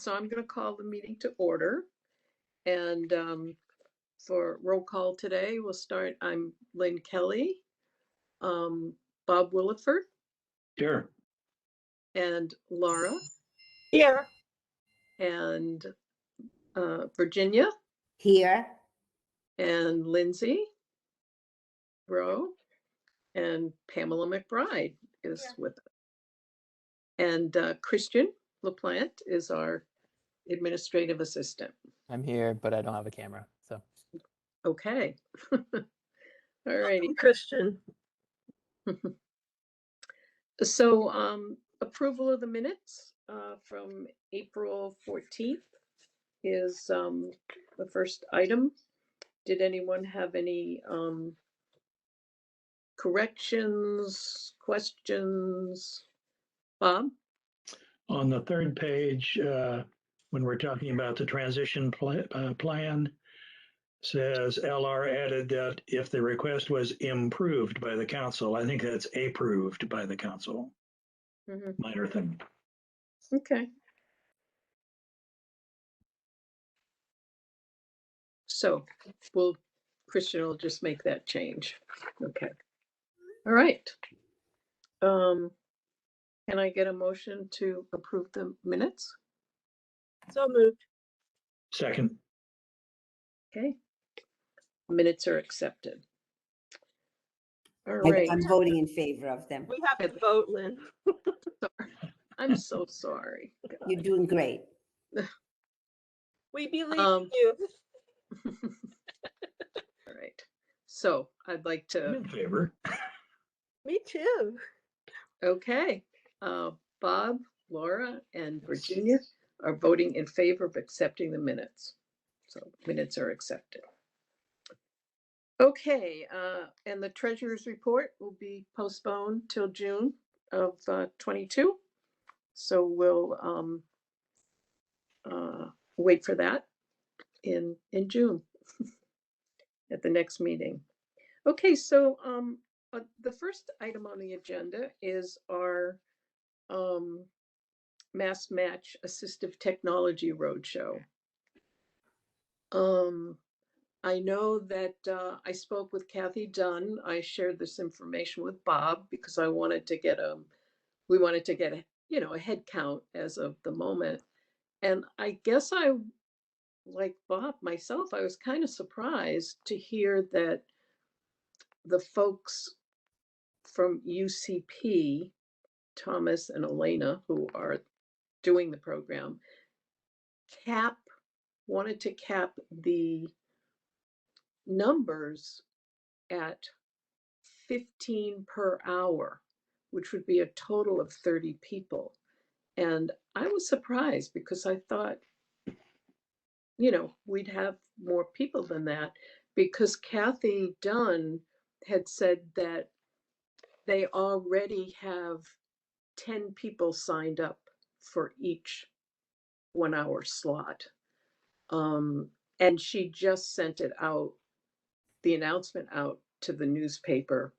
so I'm going to call the meeting to order. And for roll call today, we'll start. I'm Lynn Kelly, Bob Williford. Here. And Laura. Here. And Virginia. Here. And Lindsay Rowe. And Pamela McBride is with us. And Christian LaPlante is our administrative assistant. I'm here, but I don't have a camera, so. Okay. All righty. Christian. So approval of the minutes from April 14th is the first item. Did anyone have any corrections, questions? Bob? On the third page, when we're talking about the transition plan, says LR added that if the request was improved by the council, I think that's approved by the council. Minor thing. Okay. So Christian will just make that change. Okay. All right. Can I get a motion to approve the minutes? So moved. Second. Okay. Minutes are accepted. All right. I'm voting in favor of them. We have to vote, Lynn. I'm so sorry. God. You're doing great. We believe in you. All right. So I'd like I'm to. in favor. Me too. Okay. Bob, Laura, and Virginia are voting in favor of accepting the minutes. So minutes are accepted. Okay. And the treasurer's report will be postponed till June of 22. So we'll wait for that in June at the next meeting. Okay, so the first item on the agenda is our Mass Match Assistive Technology Roadshow. I know that I spoke with Kathy Dunn. I shared this information with Bob because I wanted to get we wanted to get a head count as of the moment. And I guess like Bob, myself, I was kind of surprised to hear that the folks from UCP, Thomas and Elena, who are doing the program, wanted to cap the numbers at 15 per hour, which would be a total of 30 people. And I was surprised because I thought, we'd have more people than that, because Kathy Dunn had said that they already have 10 people signed up for each 1 hour slot. And she just sent the announcement out to the newspaper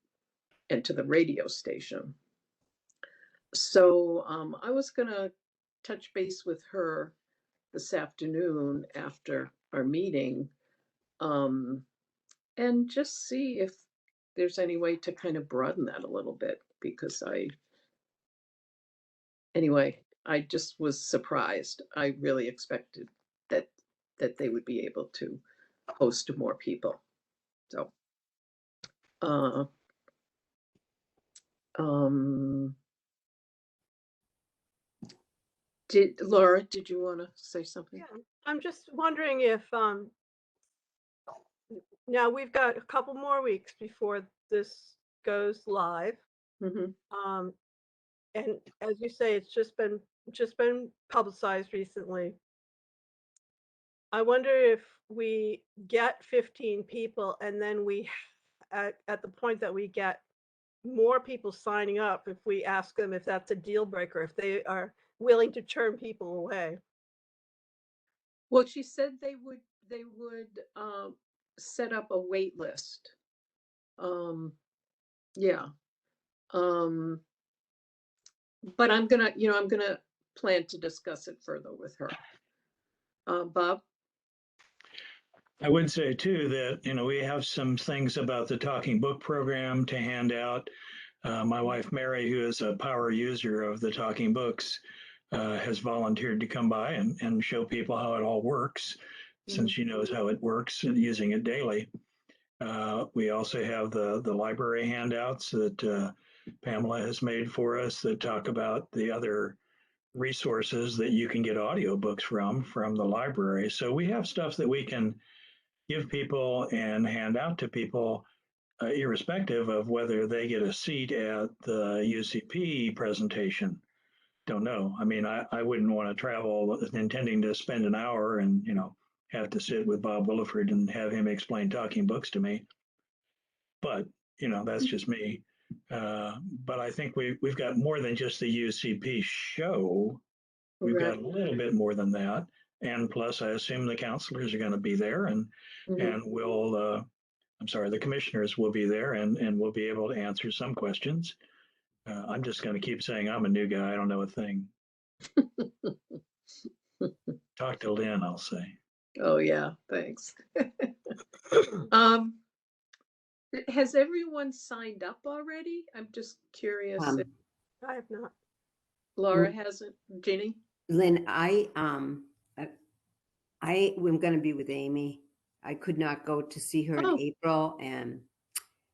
and to the radio station. So I was gonna touch base with her this afternoon after our meeting, and just see if there's any way to kind of broaden that a little bit, because I just was surprised. I really expected that they would be able to host more people. So, Laura, did you want to say something? Yeah, I'm just wondering if now we've got a couple more weeks before this goes live. Mm-hmm. And as you say, it's just been publicized recently. I wonder if we get 15 people and then we at the point that we get more people signing up, if we ask them if that's a deal breaker, if they are willing to turn people away. Well, she said they would set up a wait list. Yeah. But I'm gonna plan to discuss it further with her. Bob? I would say too that, we have some things about the talking book program to hand out. My wife, Mary, who is a power user of the talking books, has volunteered to come by and show people how it all works, since she knows how it works and using it daily. We also have the library handouts that Pamela has made for us that talk about the other resources that you can get audiobooks from the library. So we have stuff that we can give people and hand out to people, irrespective of whether they get a seat at the UCP presentation. Don't know. I mean, I wouldn't want to travel intending to spend an hour and, have to sit with Bob Williford and have him explain talking books to me. But, that's just me. But I think we've got more than just the UCP show. We've got a little bit more than that. And plus, I assume the counselors are going to be there and we'll, the commissioners will be there and we'll be able to answer some questions. I'm just going to keep saying I'm a new guy. I don't know a thing. Talk to Lynn, I'll say. Oh, yeah, thanks. Has everyone signed up already? I'm just curious. If I have not. Laura hasn't. Ginny? Lynn, I am going to be with Amy. I could not go to see her in April, and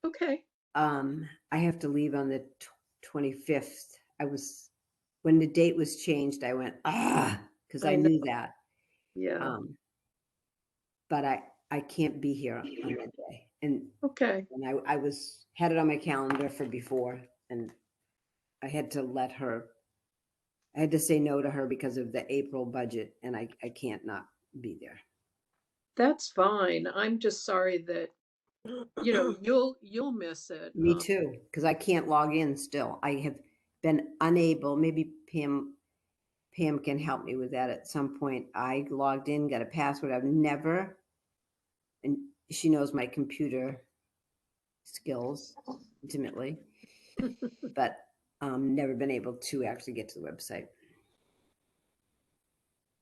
Okay. I have to leave on the 25th. When the date was changed, I went, because I knew that. Yeah. But I can't be here on that day. And Okay. and I had it on my calendar for before, and I had to say no to her because of the April budget, and I can't not be there. That's fine. I'm just sorry that, you'll miss it. Me too, because I can't log in still. I have been unable. Maybe Pam can help me with that at some point. I logged in, got a password. I've never, and she knows my computer skills intimately, but never been able to actually get to the website.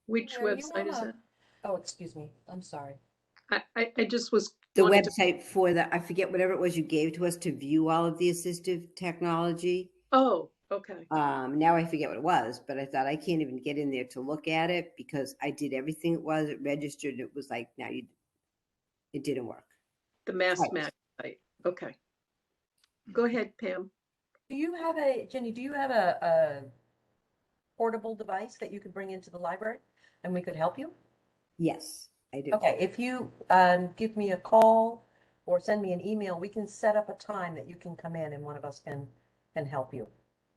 Which website is that? Oh, excuse me. I'm sorry. I just was The website for I forget whatever it was you gave to us to view all of the assistive technology. Oh, okay. Now I forget what it was, but I thought I can't even get in there to look at it because I did everything it was. It registered. It was like, it didn't work. The MassMag site. Okay. Go ahead, Pam. Jenny, do you have a portable device that you could bring into the library and we could help you? Yes, I do. Okay, if you give me a call or send me an email, we can set up a time that you can come in and one of us can help you.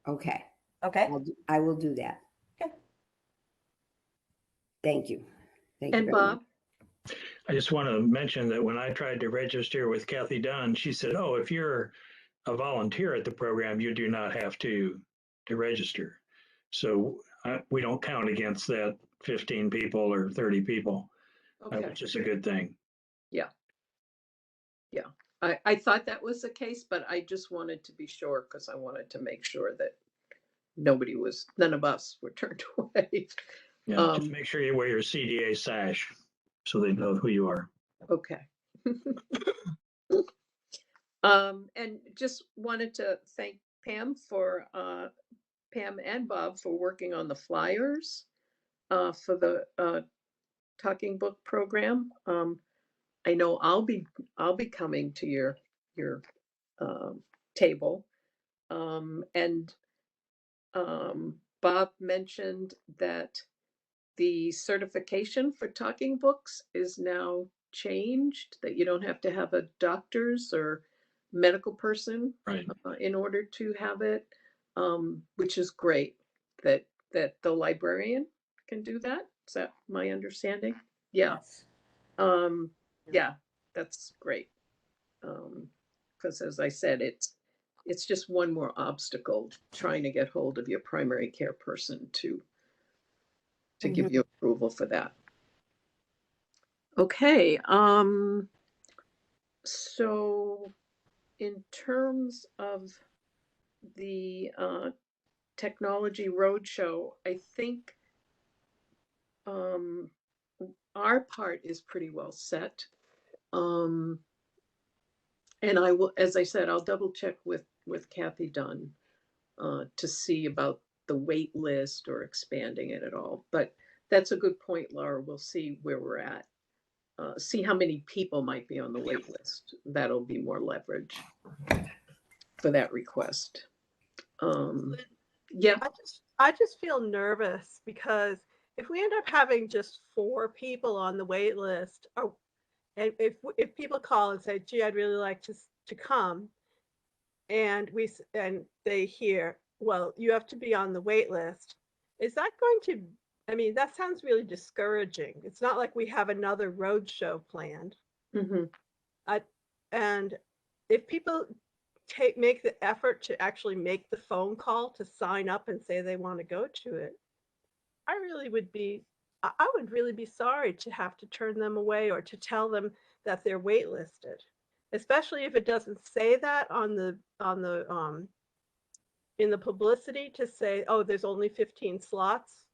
Okay. Okay. I will do that. Okay. Thank you. Thank you. And Bob? I just want to mention that when I tried to register with Kathy Dunn, she said, "Oh, if you're a volunteer at the program, you do not have to register." So we don't count against that 15 people or 30 people, which is a good thing. Yeah. Yeah. I thought that was the case, but I just wanted to be sure because I wanted to make sure that none of us were turned away. Yeah, just make sure you wear your CDA sash so they know who you are. Okay. And just wanted to thank Pam and Bob for working on the flyers for the talking book program. I know I'll be coming to your table, and Bob mentioned that the certification for talking books is now changed, that you don't have to have a doctor's or medical person in order to have it, which is great that the librarian can do that. Is that my understanding? Yeah. Yes. Yeah, that's great. Because as I said, it's just one more obstacle trying to get hold of your primary care person to give you approval for that. Okay. So in terms of the Technology Roadshow, I think our part is pretty well set. And I will, as I said, I'll double check with Kathy Dunn to see about the wait list or expanding it at all. But that's a good point, Laura. We'll see where we're at. See how many people might be on the wait list. That'll be more leverage for that request. Yeah. I just feel nervous because if we end up having just 4 people on the wait list, and if people call and say, "Gee, I'd really like to come," and they hear, "Well, you have to be on the wait list," is that going to? I mean, that sounds really discouraging. It's not like we have another road show planned. Mm-hmm. And if people make the effort to actually make the phone call to sign up and say they want to go to it, I would really be sorry to have to turn them away or to tell them that they're waitlisted, especially if it doesn't say that on the in the publicity to say, oh, there's only 15 slots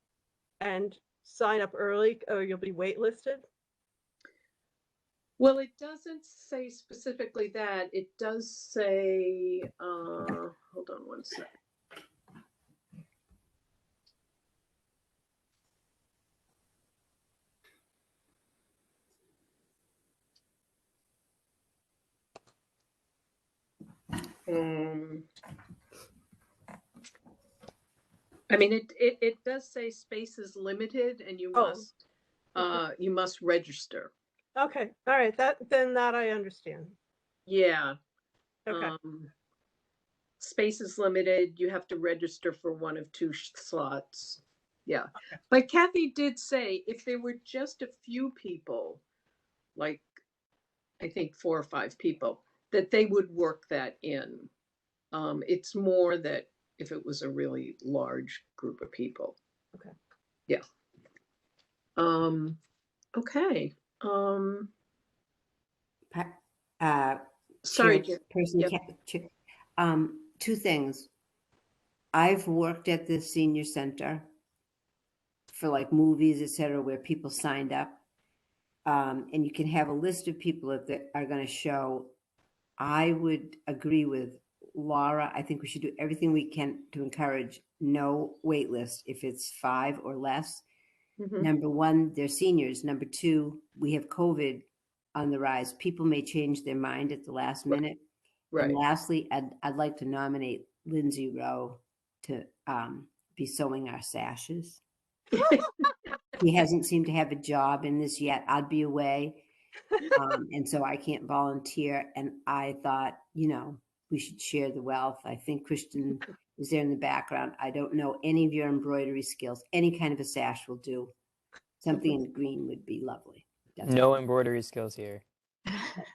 and sign up early or you'll be waitlisted. Well, it doesn't say specifically that. It does say, hold on one sec. I mean, it does say space is limited and you must register. Okay, all right, that I understand. Yeah. Okay. Space is limited. You have to register for one of 2 slots. Yeah. Okay. But Kathy did say if there were just a few people, like I think 4 or 5 people, that they would work that in. It's more that if it was a really large group of people. Okay. Yeah. Okay. Sorry, Chairperson. Yep. 2 things. I've worked at the senior center for like movies, etc., where people signed up, and you can have a list of people that are going to show. I would agree with Laura. I think we should do everything we can to encourage no wait list if it's 5 or less. Mm-hmm. Number 1, they're seniors. Number 2, we have COVID on the rise. People may change their mind at the last minute. Right. And lastly, I'd like to nominate Lindsay Rowe to be sewing our sashes. He hasn't seemed to have a job in this yet. I'd be away. And so I can't volunteer. And I thought, we should share the wealth. I think Kristen is there in the background. I don't know any of your embroidery skills. Any kind of a sash will do. Something in green would be lovely. No embroidery skills here.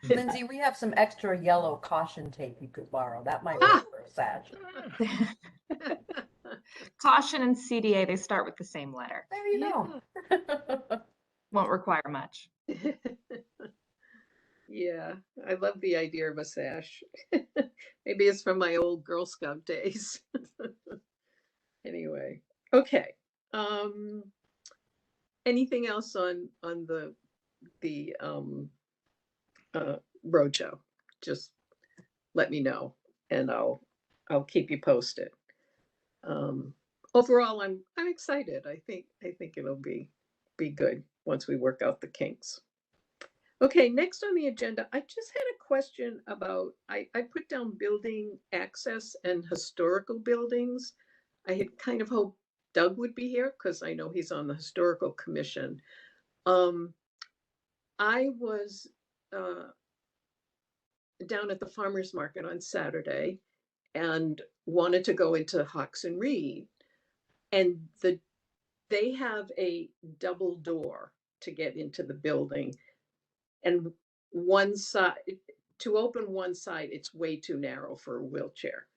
Lindsay, we have some extra yellow caution tape you could borrow. That might work for a sash. Caution and CDA, they start with the same letter. There you go. Won't require much. Yeah, I love the idea of a sash. Maybe it's from my old Girl Scout days. Anyway, okay. Anything else on the roadshow? Just let me know, and I'll keep you posted. Overall, I'm excited. I think it'll be good once we work out the kinks. Okay, next on the agenda, I just had a question about, I put down building access and historical buildings. I had kind of hoped Doug would be here because I know he's on the historical commission. I was down at the farmer's market on Saturday and wanted to go into Hawks and Reed, and they have a double door to get into the building. And one side, to open one side, it's way too narrow for a wheelchair.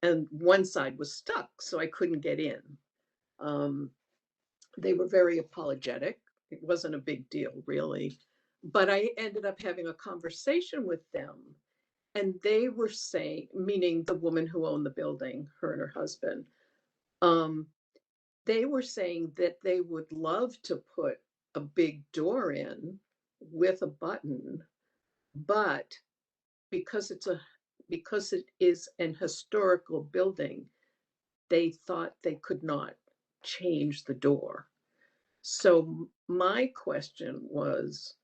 And one side was stuck, so I couldn't get in. They were very apologetic. It wasn't a big deal, really. But I ended up having a conversation with them. And they were saying, meaning the woman who owned the building, her and her husband, They were saying that they would love to put a big door in with a button, but because it is an historical building, they thought they could not change the door. So my question was,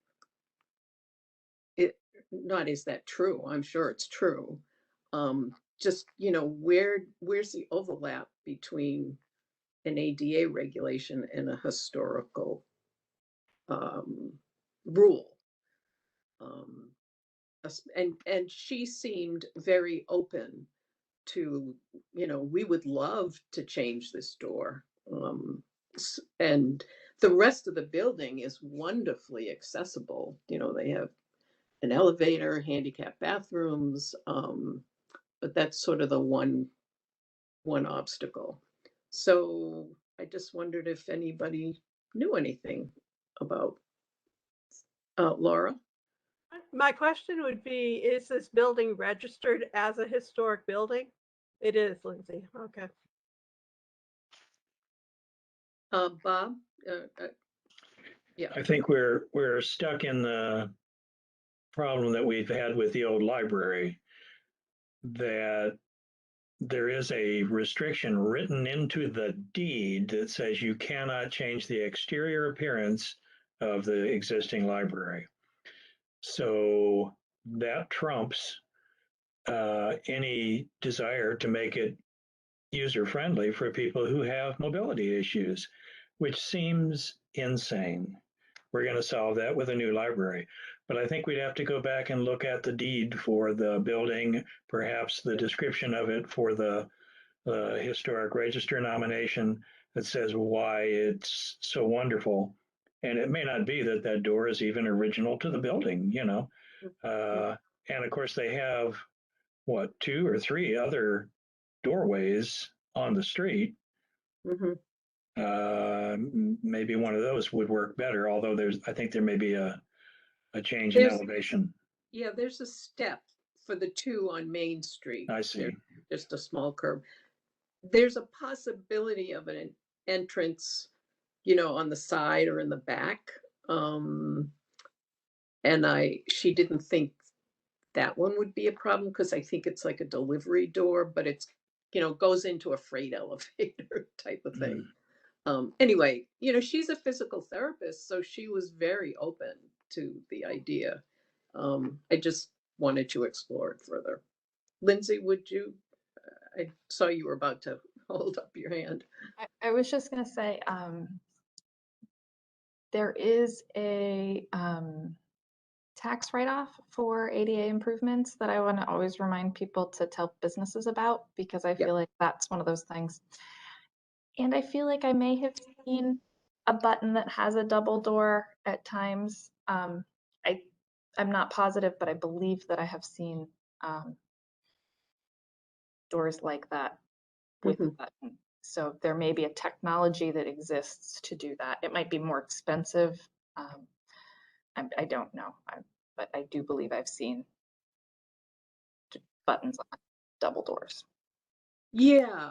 is that true? I'm sure it's true. Just, where's the overlap between an ADA regulation and a historical rule? And she seemed very open to, we would love to change this door. And the rest of the building is wonderfully accessible. They have an elevator, handicap bathrooms, but that's sort of the one obstacle. So I just wondered if anybody knew anything about Laura. My question would be, is this building registered as a historic building? It is, Lindsay. Okay. Bob? Yeah. I think we're stuck in the problem that we've had with the old library, that there is a restriction written into the deed that says you cannot change the exterior appearance of the existing library. So that trumps any desire to make it user-friendly for people who have mobility issues, which seems insane. We're going to solve that with a new library. But I think we'd have to go back and look at the deed for the building, perhaps the description of it for the historic register nomination that says why it's so wonderful. And it may not be that that door is even original to the building, and of course they have, 2 or 3 other doorways on the street. Mm-hmm. Maybe one of those would work better, although I think there may be a change in elevation. Yeah, there's a step for the 2 on Main Street. I see. Just a small curb. There's a possibility of an entrance, on the side or in the back. And she didn't think that one would be a problem because I think it's like a delivery door, but it's, goes into a freight elevator type of thing. Anyway, she's a physical therapist, so she was very open to the idea. I just wanted to explore it further. Lindsay, would you? I saw you were about to hold up your hand. I was just going to say, there is a tax write-off for ADA improvements that I want to always remind people to tell businesses about, because I feel like that's one of those things. And I feel like I may have seen a button that has a double door at times. I'm not positive, but I believe that I have seen doors like that with a button. So there may be a technology that exists to do that. It might be more expensive. I don't know, but I do believe I've seen buttons on double doors. Yeah,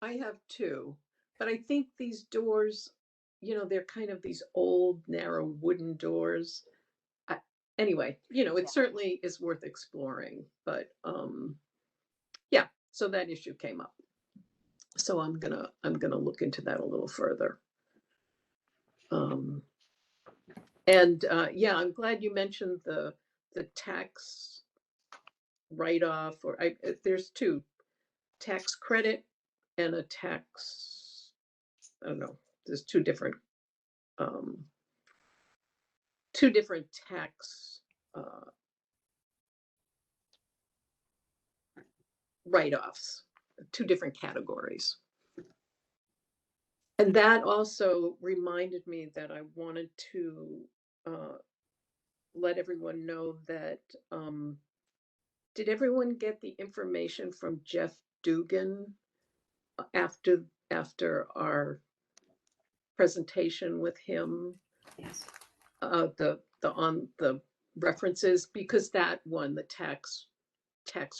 I have too. But I think these doors, they're kind of these old, narrow wooden doors. Anyway, it certainly is worth exploring. But yeah, so that issue came up. So I'm gonna look into that a little further. And yeah, I'm glad you mentioned the tax write-off, or there's 2, tax credit and a tax, I don't know, there's 2 different tax write-offs, 2 different categories. And that also reminded me that I wanted to let everyone know that, did everyone get the information from Jeff Dugan after our presentation with him? Yes. The references, because that one, the tax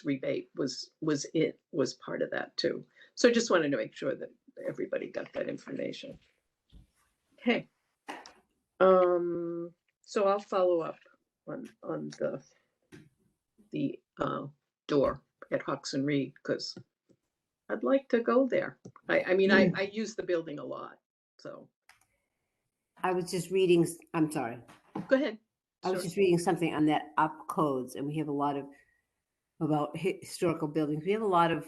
rebate was part of that too. So I just wanted to make sure that everybody got that information. Okay. So I'll follow up on the door at Hawks and Reed, because I'd like to go there. I mean, I use the building a lot, so. I was just reading, I'm sorry. Go ahead. I was Sure. just reading something on that up codes, and we have a lot of, about historical buildings. We have a lot of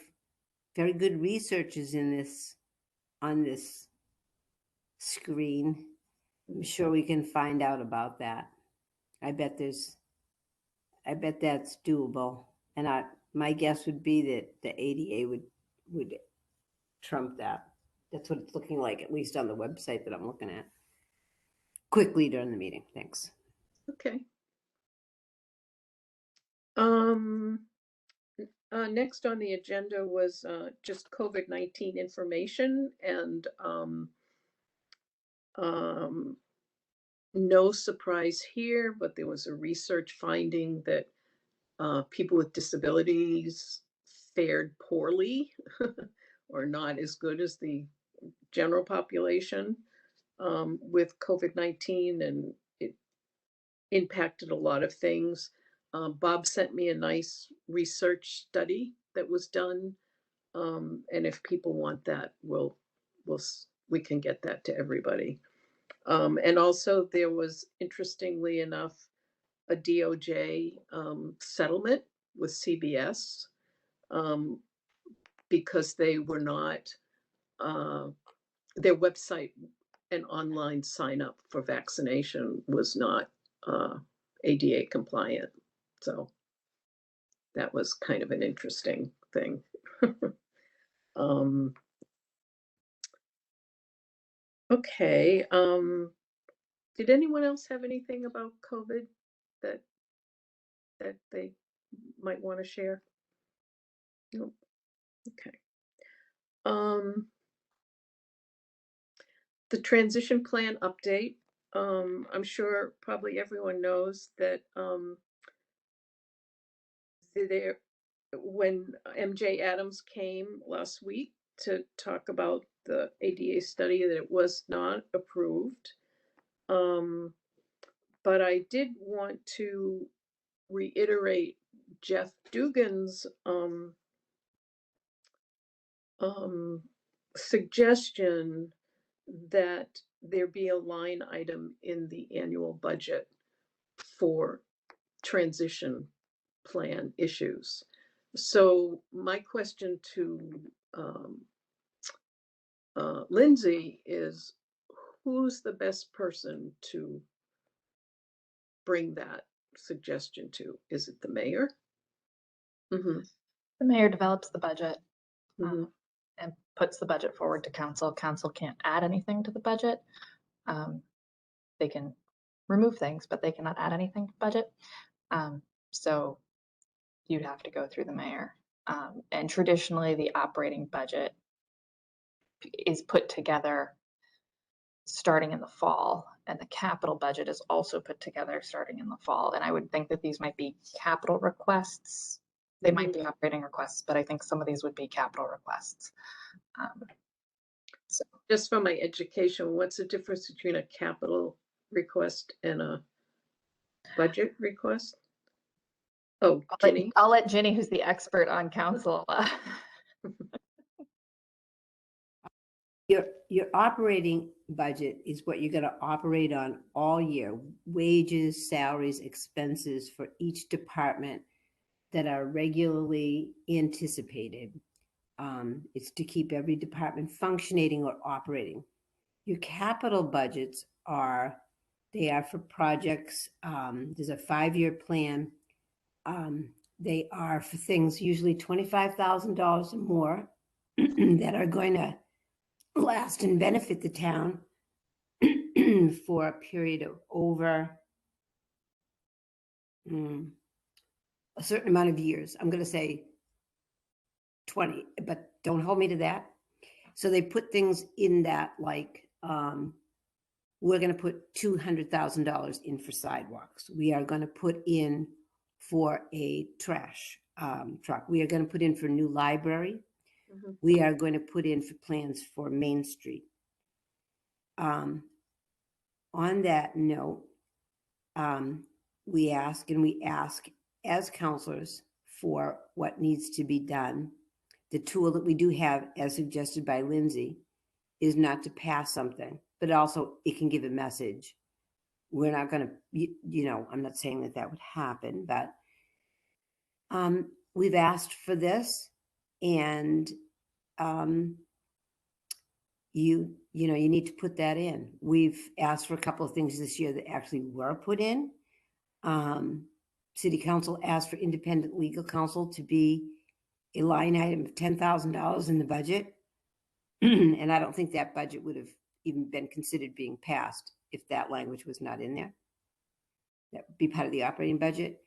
very good researchers in this, on this screen. I'm sure we can find out about that. I bet that's doable. And my guess would be that the ADA would trump that. That's what it's looking like, at least on the website that I'm looking at. Quickly during the meeting. Thanks. Okay. Next on the agenda was just COVID-19 information, and no surprise here, but there was a research finding that people with disabilities fared poorly or not as good as the general population with COVID-19, and it impacted a lot of things. Bob sent me a nice research study that was done, and if people want that, we can get that to everybody. And also, there was, interestingly enough, a DOJ settlement with CBS because they were not, their website and online sign up for vaccination was not ADA compliant. So that was kind of an interesting thing. Okay. Did anyone else have anything about COVID that they might want to share? Nope. Okay. The transition plan update. I'm sure probably everyone knows that when MJ Adams came last week to talk about the ADA study, that it was not approved. But I did want to reiterate Jeff Dugan's suggestion that there be a line item in the annual budget for transition plan issues. So my question to Lindsay is, who's the best person to bring that suggestion to? Is it the mayor? Mm-hmm. The mayor develops the budget Mm-hmm. and puts the budget forward to council. Council can't add anything to the budget. They can remove things, but they cannot add anything to the budget. So you'd have to go through the mayor. And traditionally, the operating budget is put together starting in the fall, and the capital budget is also put together starting in the fall. And I would think that these might be capital requests. They might be operating requests, but I think some of these would be capital requests. So just from my education, what's the difference between a capital request and a budget request? Oh, Ginny. I'll let Ginny, who's the expert on council. Your operating budget is what you're going to operate on all year. Wages, salaries, expenses for each department that are regularly anticipated. It's to keep every department functioning or operating. Your capital budgets they are for projects. There's a 5-year plan. They are for things usually $25,000 or more that are going to last and benefit the town for a period of over a certain amount of years. I'm going to say 20, but don't hold me to that. So they put things in that, like, we're going to put $200,000 in for sidewalks. We are going to put in for a trash truck. We are going to put in for a new library. Mhm. we are going to put in for plans for Main Street. On that note, we ask as counselors for what needs to be done. The tool that we do have, as suggested by Lindsay, is not to pass something, but also it can give a message. We're not going to, you know, I'm not saying that that would happen, but we've asked for this, and you know, you need to put that in. We've asked for a couple of things this year that actually were put in. City Council asked for independent legal counsel to be a line item of $10,000 in the budget. And I don't think that budget would have even been considered being passed if that language was not in there. That would be part of the operating budget.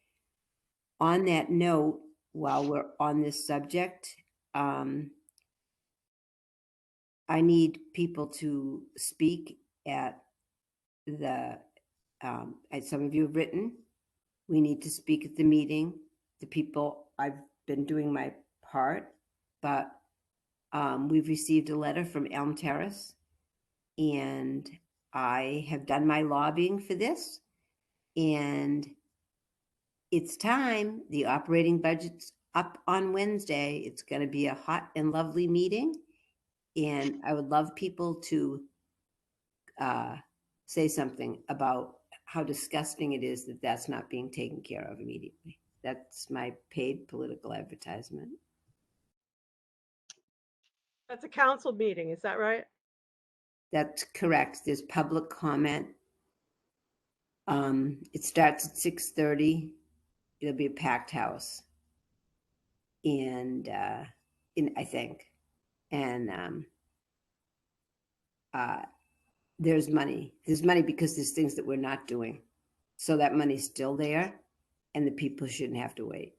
On that note, while we're on this subject, I need people to speak at the, as some of you have written, we need to speak at the meeting. The people, I've been doing my part, but we've received a letter from Elm Terrace, and I have done my lobbying for this, and it's time. The operating budget's up on Wednesday. It's going to be a hot and lovely meeting, and I would love people to say something about how disgusting it is that that's not being taken care of immediately. That's my paid political advertisement. That's a council meeting, is that right? That's correct. There's public comment. It starts at 6:30. It'll be a packed house. And I think. And there's money. There's money because there's things that we're not doing. So that money's still there, and the people shouldn't have to wait.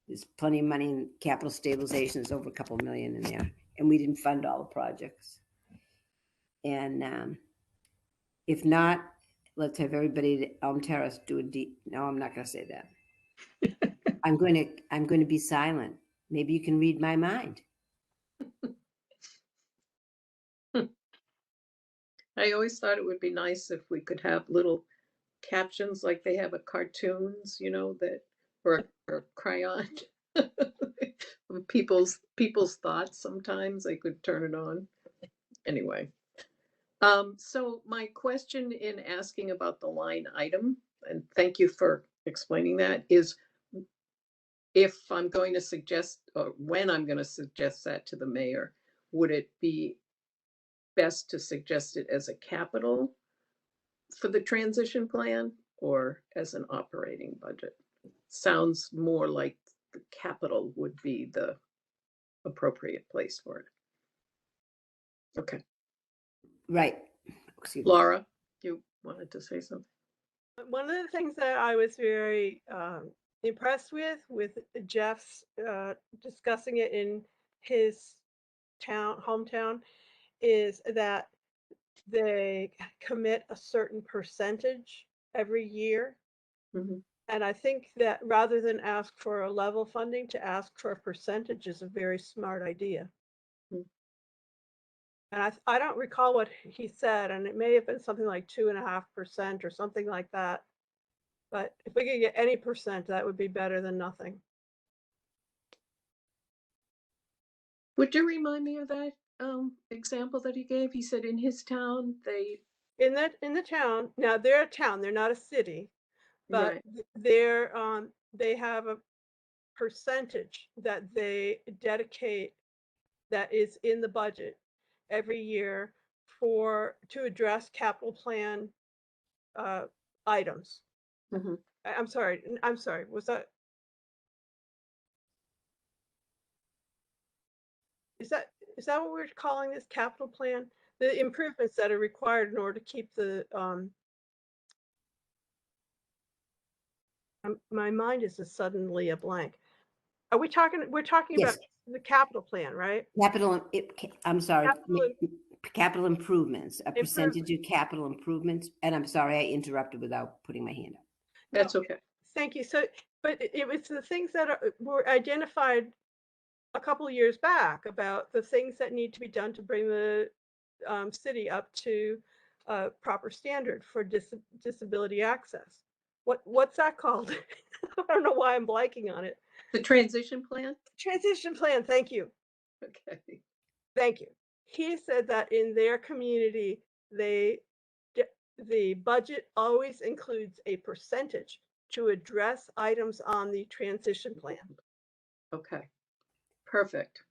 There's plenty of money in capital stabilization. There's over a couple million in there, and we didn't fund all the projects. And if not, let's have everybody at Elm Terrace do a deep. No, I'm not going to say that. I'm going to be silent. Maybe you can read my mind. I always thought it would be nice if we could have little captions like they have at cartoons, you know, that or crayon. People's thoughts sometimes I could turn it on. Anyway. So my question in asking about the line item, and thank you for explaining that, is if I'm going to suggest, or when I'm going to suggest that to the mayor, would it be best to suggest it as a capital for the transition plan or as an operating budget? Sounds more like the capital would be the appropriate place for it. Okay. Right. Excuse me. Laura, you wanted to say something? One of the things that I was very impressed with Jeff's discussing it in his hometown, is that they commit a certain percentage every year. Mhm. And I think that rather than ask for a level funding, to ask for a percentage is a very smart idea. Mm. And I don't recall what he said, and it may have been something like 2.5% or something like that. But if we could get any percent, that would be better than nothing. Would you remind me of that example that he gave? He said in his town they In the town, now they're a town, they're not a city, but right. they have a percentage that they dedicate that is in the budget every year to address capital plan items. Mhm. I'm sorry, was that? Is that what we're calling this capital plan? The improvements that are required in order to keep the my mind is just suddenly a blank. We're talking Yes. about the capital plan, right? I'm sorry. Capital Capital improvements, a improvement. percentage of capital improvements. And I'm sorry, I interrupted without putting my hand up. That's okay. Thank you. So, but it was the things that were identified a couple of years back about the things that need to be done to bring the city up to proper standard for disability access. What's that called? I don't know why I'm blanking on it. The transition plan? Transition plan. Thank you. Okay. Thank you. He said that in their community, the budget always includes a percentage to address items on the transition plan. Okay. Perfect.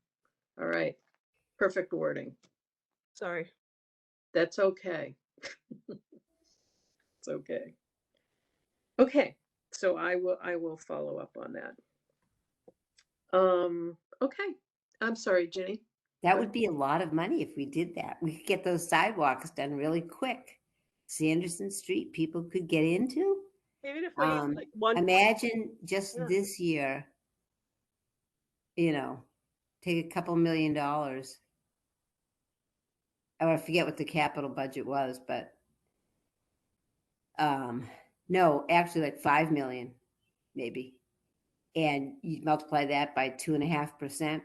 All right. Perfect wording. Sorry. That's okay. It's okay. Okay. So I will follow up on that. Okay. I'm sorry, Ginny. That would be a lot of money if we did that. We could get those sidewalks done really quick. Sanderson Street, people could get into. Even if we like one. Imagine just Yeah. this year, you know, take a couple $1 million. Or I forget what the capital budget was, but no, actually like 5 million, maybe. And you multiply that by 2.5%.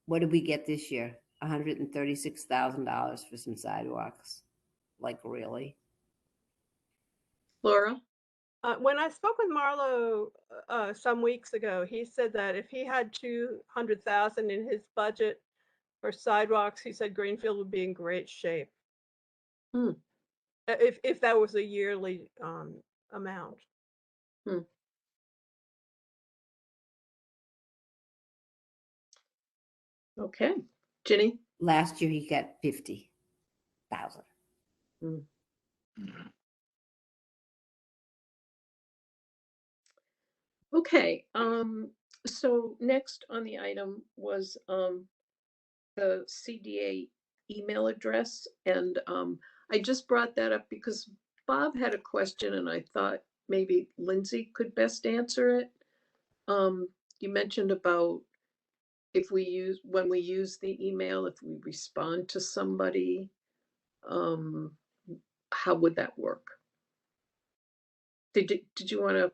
What did we get this year? $136,000 for some sidewalks. Like, really? Laura? When I spoke with Marlo some weeks ago, he said that if he had 200,000 in his budget for sidewalks, he said Greenfield would be in great shape. Hmm. If that was a yearly amount. Hmm. Okay. Ginny? Last year he got 50,000. Hmm. Okay. So next on the item was the CDA email address, and I just brought that up because Bob had a question, and I thought maybe Lindsay could best answer it. You mentioned about when we use the email, if we respond to somebody, how would that work? Did you want to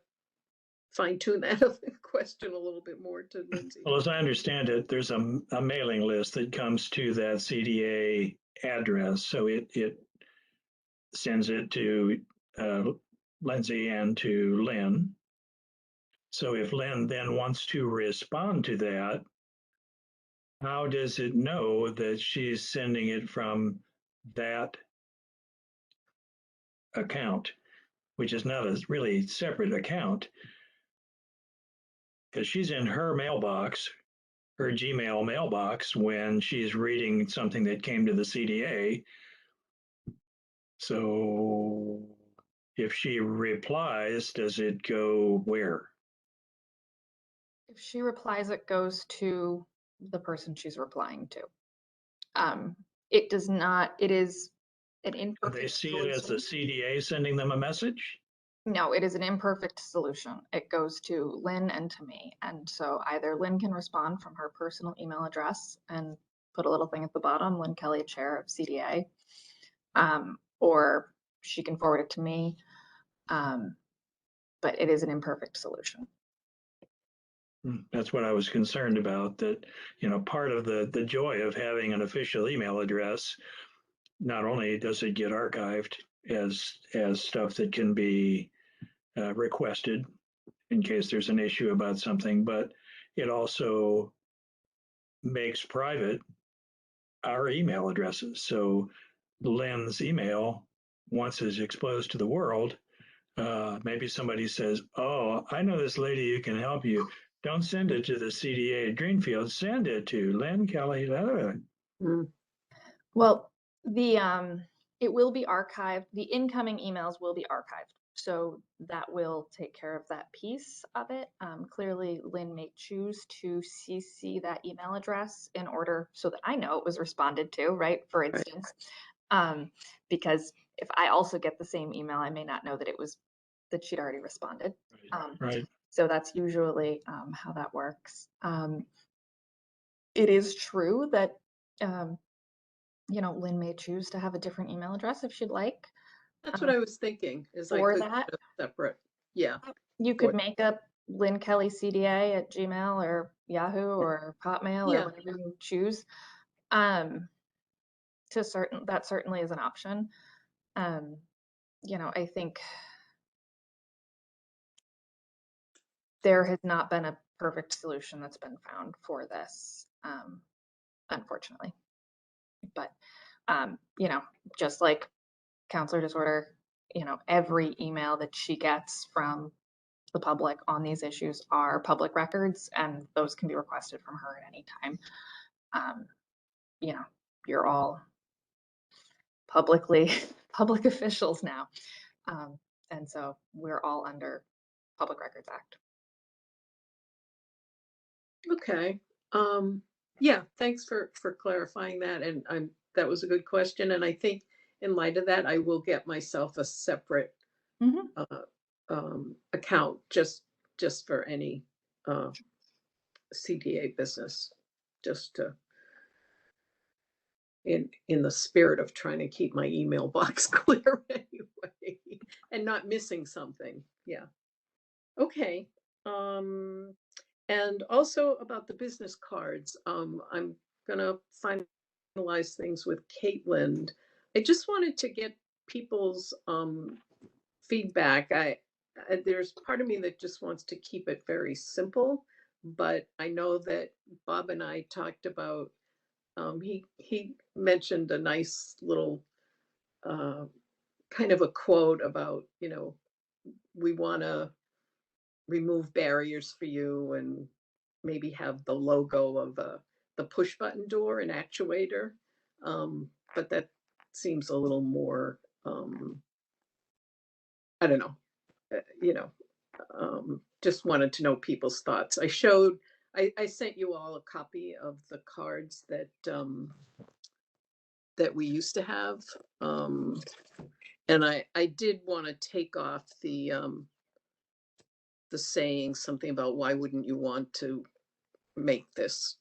fine tune that question a little bit more to Lindsay? Well, as I understand it, there's a mailing list that comes to that CDA address. So it sends it to Lindsay and to Lynn. So if Lynn then wants to respond to that, how does it know that she's sending it from that account, which is not a really separate account? Because she's in her mailbox, her Gmail mailbox, when she's reading something that came to the CDA. So if she replies, does it go where? If she replies, it goes to the person she's replying to. It does not, it is an Do imperfect they see it as the solution. CDA sending them a message? No, it is an imperfect solution. It goes to Lynn and to me. And so either Lynn can respond from her personal email address and put a little thing at the bottom, Lynn Kelly, chair of CDA, or she can forward it to me. But it is an imperfect solution. That's what I was concerned about, that, part of the joy of having an official email address, not only does it get archived as stuff that can be requested in case there's an issue about something, but it also makes private our email addresses. So Lynn's email, once it's exposed to the world, maybe somebody says, "Oh, I know this lady who can help you. Don't send it to the CDA at Greenfield. Send it to Lynn Kelly." Mm. Well, it will be archived. The incoming emails will be archived. So that will take care of that piece of it. Clearly, Lynn may choose to CC that email address in order so that I know it was responded to, right? For instance, because if I also get the same email, I may not know that she'd already responded. Right. So that's usually how that works. It is true that Lynn may choose to have a different email address if she'd like. That's what I was thinking, is I For could that, separate. Yeah. you could make a lynnkellycda@gmail or Yahoo or Hotmail Yeah. or whatever you choose. That certainly is an option. I think there has not been a perfect solution that's been found for this, unfortunately. But, just like Counselor Disorder, every email that she gets from the public on these issues are public records, and those can be requested from her at any time. You're all public officials now. And so we're all under Public Records Act. Okay. Yeah, thanks for clarifying that. And that was a good question. And I think in light of that, I will get myself a separate account just for any CDA business, just to in the spirit of trying to keep my email box clear anyway, and not missing something. Yeah. Okay. And also about the business cards, I'm gonna finalize things with Caitlin. I just wanted to get people's feedback. There's part of me that just wants to keep it very simple, but I know that Bob and I talked about. He mentioned a nice little kind of a quote about, we want to remove barriers for you and maybe have the logo of the push button door and actuator. But that seems a little more, I don't know, just wanted to know people's thoughts. I sent you all a copy of the cards that we used to have. And I did want to take off the saying something about why wouldn't you want to make this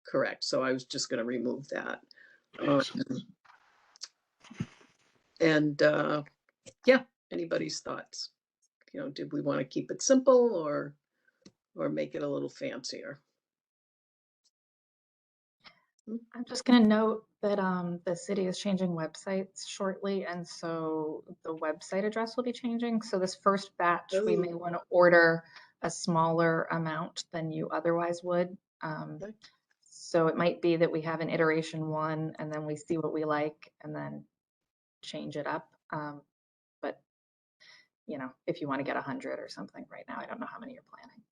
correct. So I was just going to remove that. And yeah, anybody's thoughts? Did we want to keep it simple or make it a little fancier? I'm just going to note that the city is changing websites shortly, and so the website address will be changing. So this first batch, we may want to order a smaller amount than you otherwise would. So it might be that we have an iteration 1 and then we see what we like and then change it up. But if you want to get 100 or something right now, I don't know how many you're planning.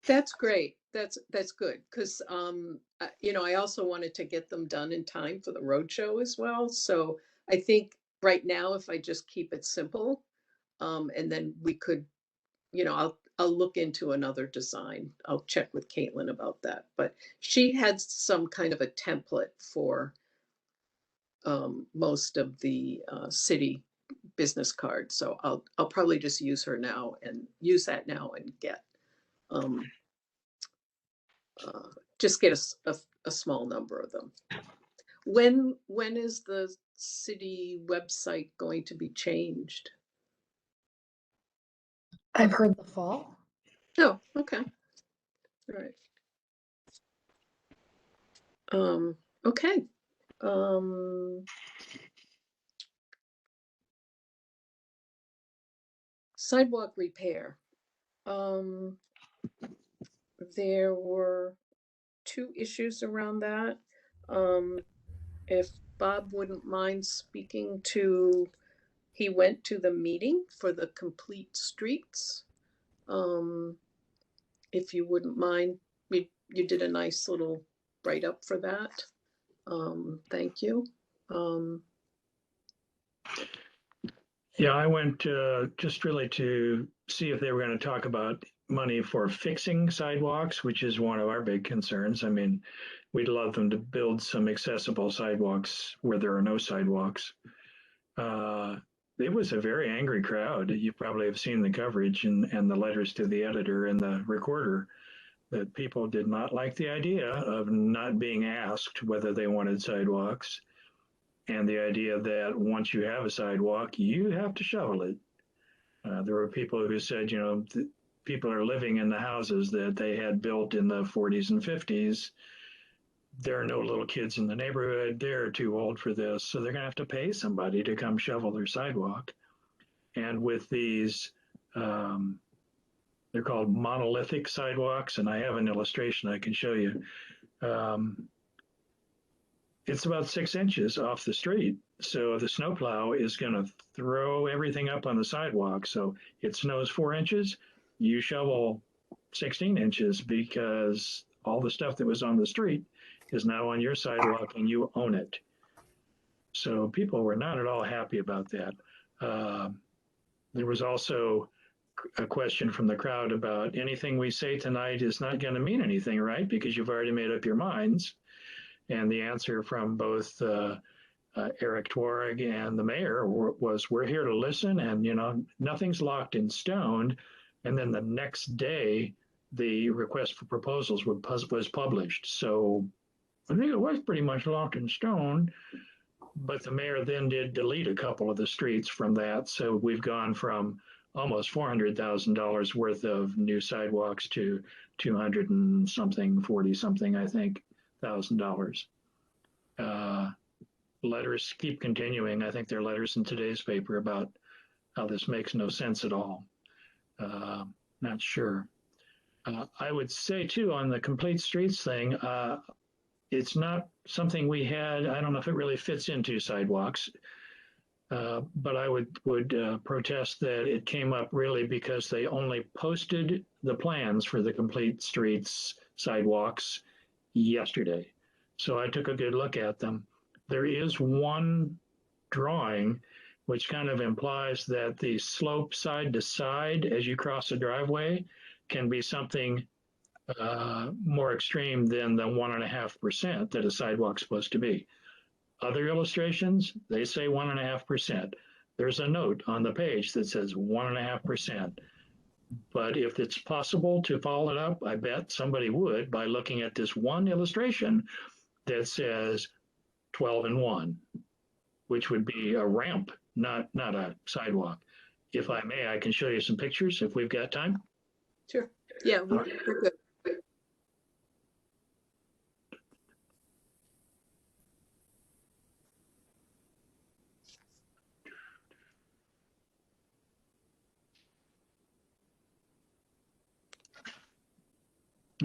That's great. That's good because I also wanted to get them done in time for the roadshow as well. So I think right now, if I just keep it simple, and then we could, I'll look into another design. I'll check with Caitlin about that. But she had some kind of a template for most of the city business cards. So I'll probably just use that now and get. Just get a small number of them. When is the city website going to be changed? I've heard the fall. Oh, okay. All right. Okay. Sidewalk repair. There were 2 issues around that. If Bob wouldn't mind speaking to, he went to the meeting for the complete streets. If you wouldn't mind, you did a nice little write up for that. Thank you. Yeah, I went just really to see if they were going to talk about money for fixing sidewalks, which is one of our big concerns. I mean, we'd love them to build some accessible sidewalks where there are no sidewalks. It was a very angry crowd. You probably have seen the coverage and the letters to the editor and the recorder that people did not like the idea of not being asked whether they wanted sidewalks. And the idea that once you have a sidewalk, you have to shovel it. There were people who said, people are living in the houses that they had built in the 40s and 50s. There are no little kids in the neighborhood. They're too old for this. So they're going to have to pay somebody to come shovel their sidewalk. And with these, they're called monolithic sidewalks. And I have an illustration I can show you. It's about 6 inches off the street. So the snowplow is going to throw everything up on the sidewalk. So it snows 4 inches. You shovel 16 inches because all the stuff that was on the street is now on your sidewalk and you own it. So people were not at all happy about that. There was also a question from the crowd about anything we say tonight is not going to mean anything, right? Because you've already made up your minds. And the answer from both Eric Twarig and the mayor was, we're here to listen, and nothing's locked in stone. And then the next day, the request for proposals was published. So I think it was pretty much locked in stone. But the mayor then did delete a couple of the streets from that. So we've gone from almost $400,000 worth of new sidewalks to 200 and something, 40 something, I think, $1,000. Letters keep continuing. I think there are letters in today's paper about how this makes no sense at all. Not sure. I would say too, on the complete streets thing, it's not something we had. I don't know if it really fits into sidewalks, but I would protest that it came up really because they only posted the plans for the complete streets sidewalks yesterday. So I took a good look at them. There is one drawing which kind of implies that the slope side to side as you cross a driveway can be something more extreme than the 1.5% that a sidewalk's supposed to be. Other illustrations, they say 1.5%. There's a note on the page that says 1.5%. But if it's possible to follow it up, I bet somebody would by looking at this one illustration that says 12 and 1, which would be a ramp, not a sidewalk. If I may, I can show you some pictures if we've got time. Sure. Yeah, we're good.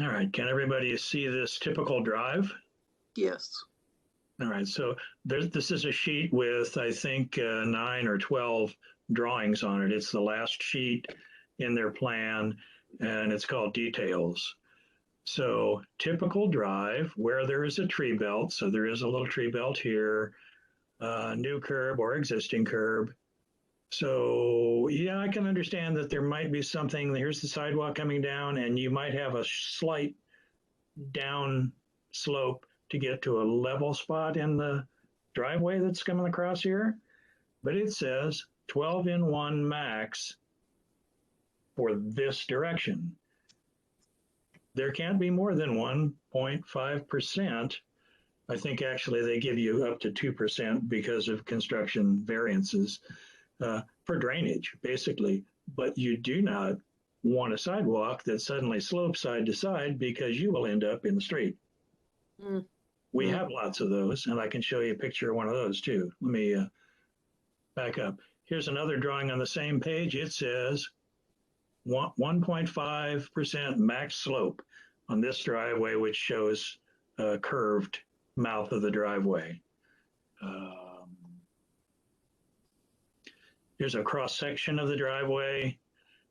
All right, can everybody see this typical drive? Yes. All right, so this is a sheet with, I think, 9 or 12 drawings on it. It's the last sheet in their plan, and it's called details. So typical drive where there is a tree belt. So there is a little tree belt here, new curb or existing curb. So yeah, I can understand that there might be something. Here's the sidewalk coming down, and you might have a slight down slope to get to a level spot in the driveway that's coming across here. But it says 12 in 1 max for this direction. There can't be more than 1.5%. I think actually they give you up to 2% because of construction variances for drainage, basically. But you do not want a sidewalk that suddenly slopes side to side because you will end up in the street. Mm. We have lots of those, and I can show you a picture of one of those too. Let me back up. Here's another drawing on the same page. It says 1.5% max slope on this driveway, which shows a curved mouth of the driveway. Here's a cross section of the driveway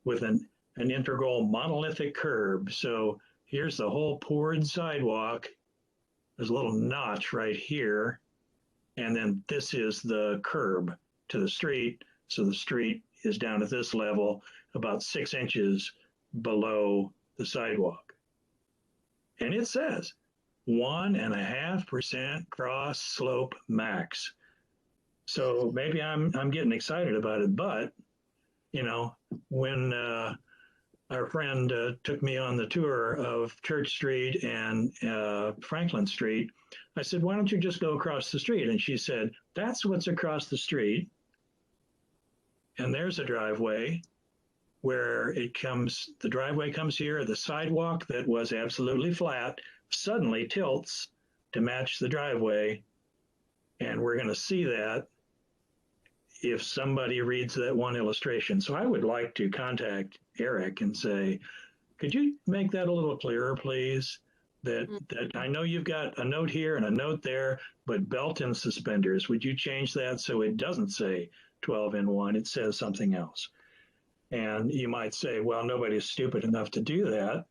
with an integral monolithic curb. So here's the whole poured sidewalk. There's a little notch right here. And then this is the curb to the street. So the street is down at this level, about 6 inches below the sidewalk. And it says 1.5% cross slope max. So maybe I'm getting excited about it, but when our friend took me on the tour of Church Street and Franklin Street, I said, why don't you just go across the street? And she said, that's what's across the street. And there's a driveway. where the driveway comes here, the sidewalk that was absolutely flat suddenly tilts to match the driveway. And we're going to see that if somebody reads that one illustration. So I would like to contact Eric and say, could you make that a little clearer, please? That I know you've got a note here and a note there, but belt and suspenders, would you change that so it doesn't say 12 in 1, it says something else? And you might say, well, nobody's stupid enough to do that.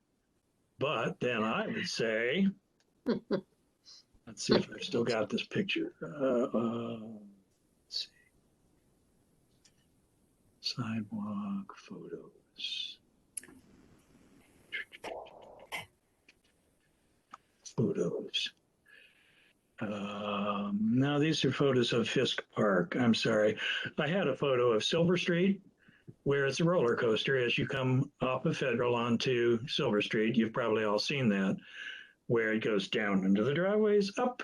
But then I would say, let's see if I've still got this picture. Let's see. Sidewalk photos. Photos. Now these are photos of Fisk Park. I'm sorry. I had a photo of Silver Street, where it's a roller coaster as you come off of Federal onto Silver Street. You've probably all seen that, where it goes down into the driveways, up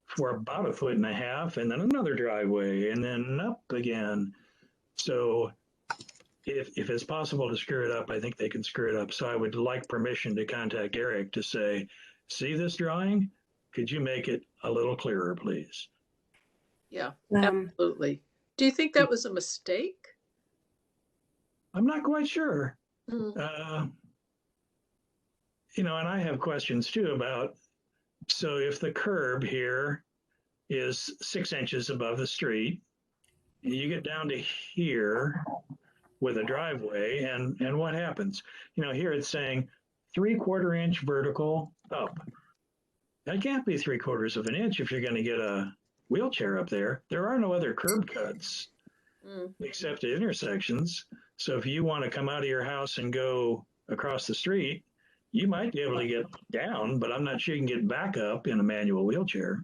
for about 1.5 feet, and then another driveway, and then up again. So if it's possible to screw it up, I think they can screw it up. So I would like permission to contact Eric to say, see this drawing? Could you make it a little clearer, please? Yeah, absolutely. Do you think that was a mistake? I'm not quite sure. Mm. And I have questions too about, so if the curb here is 6 inches above the street, you get down to here with a driveway, and what happens? Here it's saying 3/4 inch vertical up. That can't be 3/4 of an inch if you're going to get a wheelchair up there. There are no other curb cuts except at intersections. So if you want to come out of your house and go across the street, you might be able to get down, but I'm not sure you can get back up in a manual wheelchair.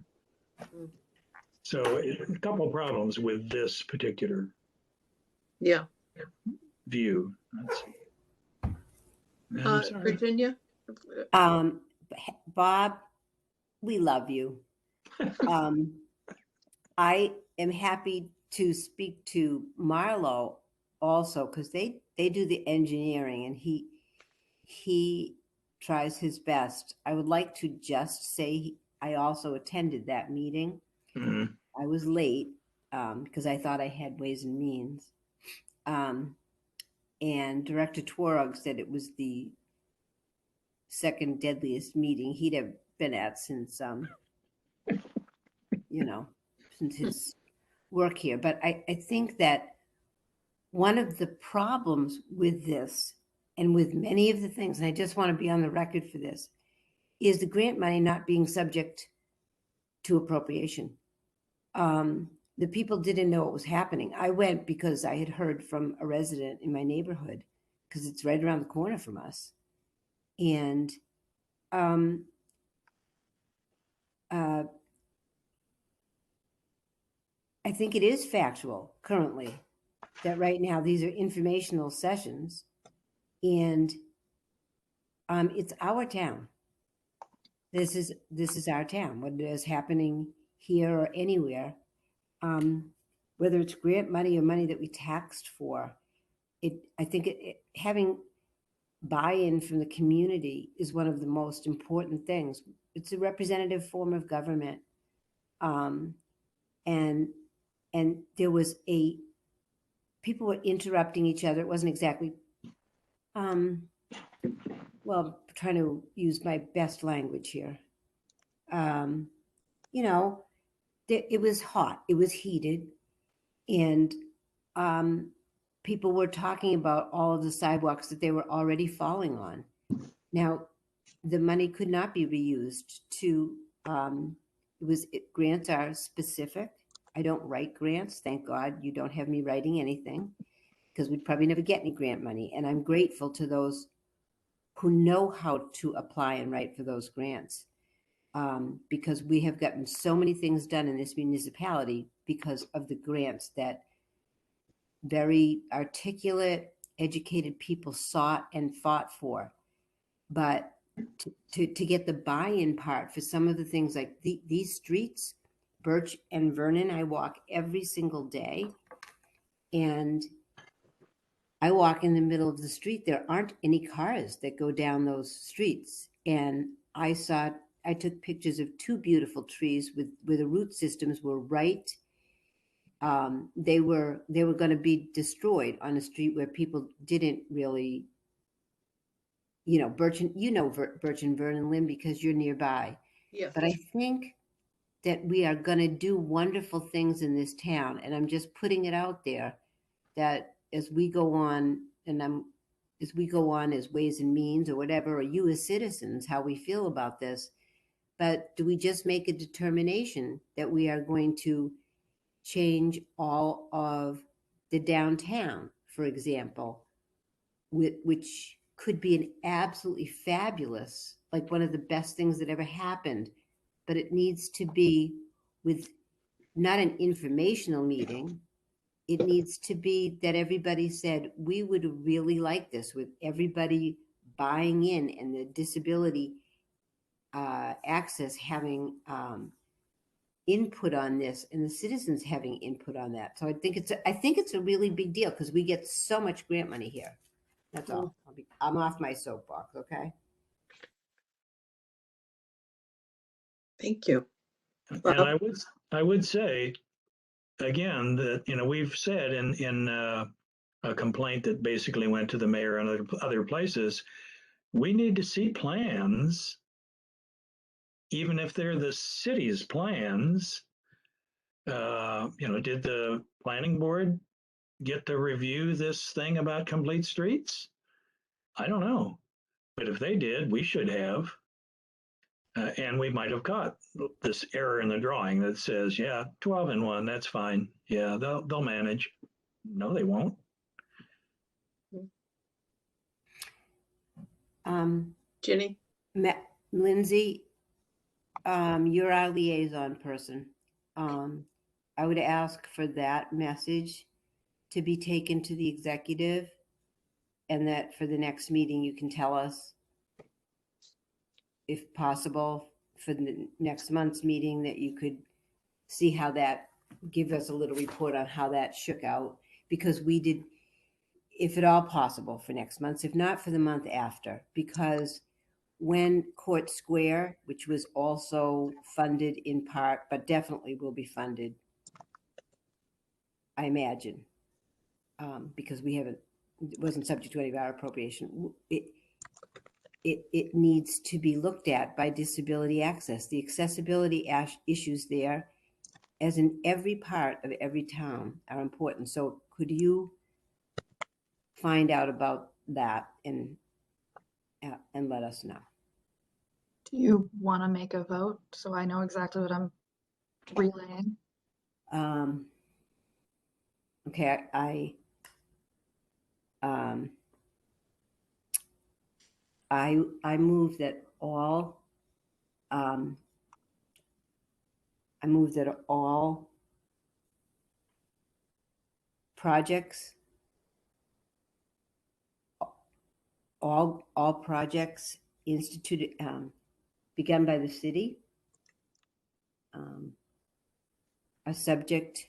So a couple of problems with this particular view. Virginia? Bob, we love you. I am happy to speak to Marlo also, because they do the engineering, and he tries his best. I would like to just say I also attended that meeting. Mm-hmm. I was late because I thought I had Ways and Means. And Director Tworog said it was the second deadliest meeting he'd have been at since, since his work here. But I think that one of the problems with this, and with many of the things, and I just want to be on the record for this, is the grant money not being subject to appropriation. The people didn't know what was happening. I went because I had heard from a resident in my neighborhood, because it's right around the corner from us. And I think it is factual currently that right now these are informational sessions, and it's our town. This is our town. What is happening here or anywhere, whether it's grant money or money that we taxed for, I think having buy-in from the community is one of the most important things. It's a representative form of government, and there was people were interrupting each other. It wasn't exactly, well, trying to use my best language here. It was hot, it was heated, and people were talking about all of the sidewalks that they were already falling on. Now, the money could not be reused to, grants are specific. I don't write grants. Thank God you don't have me writing anything, because we'd probably never get any grant money. And I'm grateful to those who know how to apply and write for those grants, because we have gotten so many things done in this municipality because of the grants that very articulate, educated people sought and fought for. But to get the buy-in part for some of the things like these streets, Birch and Vernon, I walk every single day, and I walk in the middle of the street. There aren't any cars that go down those streets. And I took pictures of two beautiful trees where the root systems were right. They were going to be destroyed on a street where people didn't really, Birch and Vernon Lynn, because you're nearby. Yes. But I think that we are going to do wonderful things in this town. And I'm just putting it out there that as we go on, as Ways and Means or whatever, or you as citizens, how we feel about this. But do we just make a determination that we are going to change all of the downtown, for example, which could be an absolutely fabulous, like one of the best things that ever happened, but it needs to be with not an informational meeting. It needs to be that everybody said, we would really like this, with everybody buying in and the disability access having input on this, and the citizens having input on that. So I think it's a really big deal, because we get so much grant money here. That's all. I'm off my soapbox. Okay. Thank you. And I would say again that, we've said in a complaint that basically went to the mayor and other places, we need to see plans, even if they're the city's plans. Did the planning board get to review this thing about complete streets? I don't know, but if they did, we should have. And we might have caught this error in the drawing that says, yeah, 12 and 1, that's fine. Yeah, they'll manage. No, they won't. Ginny? Lindsay, you're our liaison person. I would ask for that message to be taken to the executive, and that for the next meeting, you can tell us, if possible, for the next month's meeting, that you could see how that, give us a little report on how that shook out, because we did, if at all possible, for next month, if not for the month after, because when Court Square, which was also funded in part, but definitely will be funded, I imagine, because it wasn't subject to any of our appropriation. It needs to be looked at by disability access. The accessibility issues there, as in every part of every town, are important. So could you find out about that and let us know? Do you want to make a vote so I know exactly what I'm relaying? Okay, I move that all projects, all projects instituted, begun by the city, are subject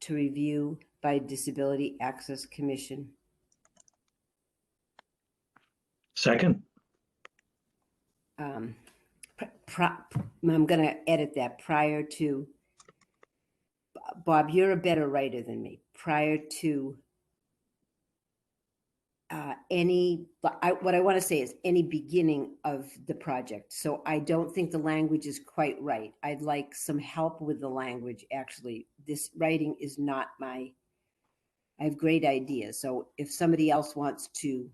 to review by Disability Access Commission. Second. I'm going to edit that, prior to, Bob, you're a better writer than me, prior to what I want to say is any beginning of the project. So I don't think the language is quite right. I'd like some help with the language. Actually, this writing is not I have great ideas. So if somebody else wants to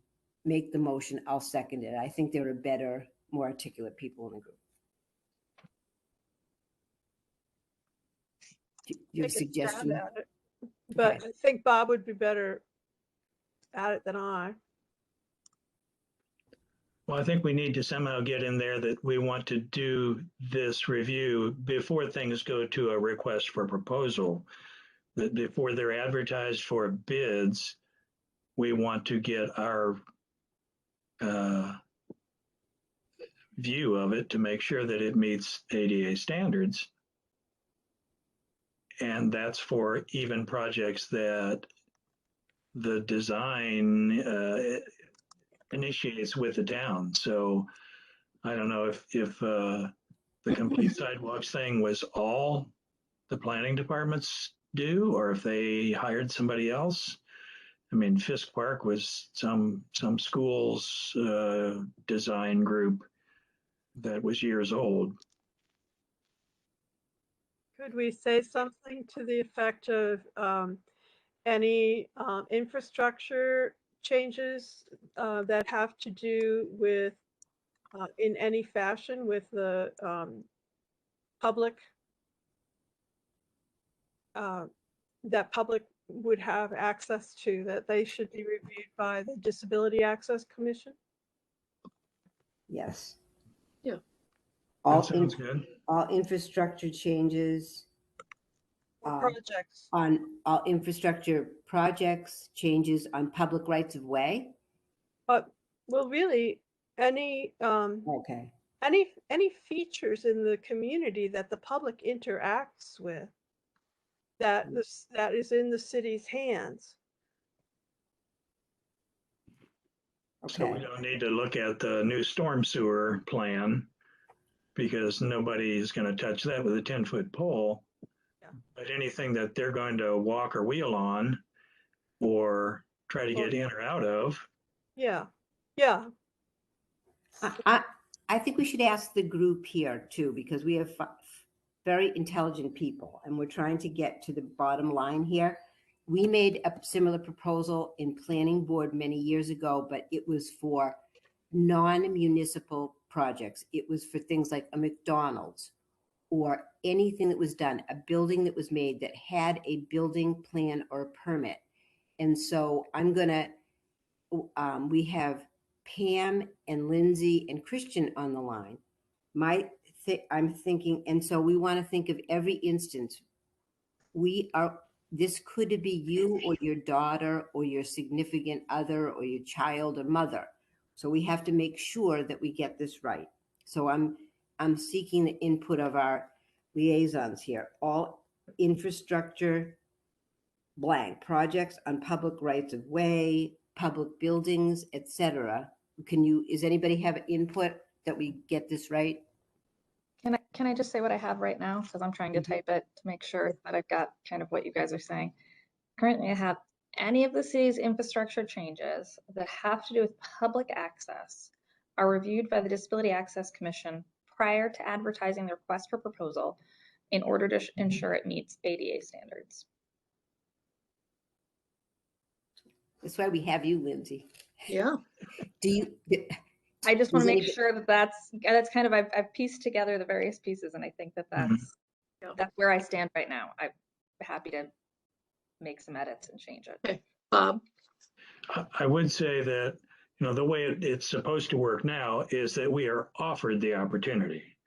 make the motion, I'll second it. I think there are better, more articulate people in the group. Do you have a suggestion? At it. But Okay. I think Bob would be better at it than I. Well, I think we need to somehow get in there that we want to do this review before things go to a request for proposal, that before they're advertised for bids, we want to get our view of it to make sure that it meets ADA standards. And that's for even projects that the design initiates with the town. So I don't know if the complete sidewalks thing was all the planning departments do, or if they hired somebody else. I mean, Fisk Park was some school's design group that was years old. Could we say something to the effect of any infrastructure changes that have to do with, in any fashion, with the public, that public would have access to, that they should be reviewed by the Disability Access Commission? Yes. Yeah. All, That sounds good. all infrastructure changes Projects. on all infrastructure projects, changes on public rights of way. But, well, really, any Okay. any features in the community that the public interacts with that is in the city's hands. So we Okay. don't need to look at the new storm sewer plan because nobody is going to touch that with a 10-foot pole. Yeah. But anything that they're going to walk or wheel on or try to get in or out of. Yeah. Yeah. I think we should ask the group here too, because we have very intelligent people and we're trying to get to the bottom line here. We made a similar proposal in planning board many years ago, but it was for non-municipal projects. It was for things like a McDonald's or anything that was done, a building that was made that had a building plan or a permit. And so I'm gonna, we have Pam and Lindsay and Christian on the line. I'm thinking, and so we want to think of every instance. This could be you or your daughter or your significant other or your child or mother. So we have to make sure that we get this right. So I'm seeking the input of our liaisons here. All infrastructure blank projects on public rights of way, public buildings, etc. Is anybody have input that we get this right? Can I just say what I have right now? Because I'm trying to type it to make sure that I've got kind of what you guys are saying. Currently, I have any of the city's infrastructure changes that have to do with public access are reviewed by the Disability Access Commission prior to advertising the request for proposal in order to ensure it meets ADA standards. That's why we have you, Lindsay. Yeah. I just want to make anybody- sure that that's kind of, I've pieced together the various pieces, and I think that that's where I stand right now. I'm happy to make some edits and change it. Okay. Bob? I would say that, the way it's supposed to work now is that we are offered the opportunity.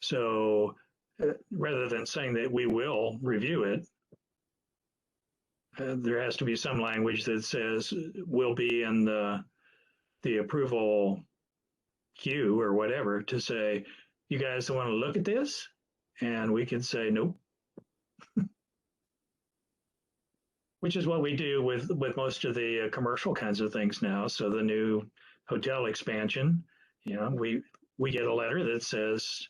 So rather than saying that we will review it, there has to be some language that says we'll be in the approval queue or whatever to say, you guys want to look at this? And we can say, nope. Which is what we do with most of the commercial kinds of things now. So the new hotel expansion, we get a letter that says,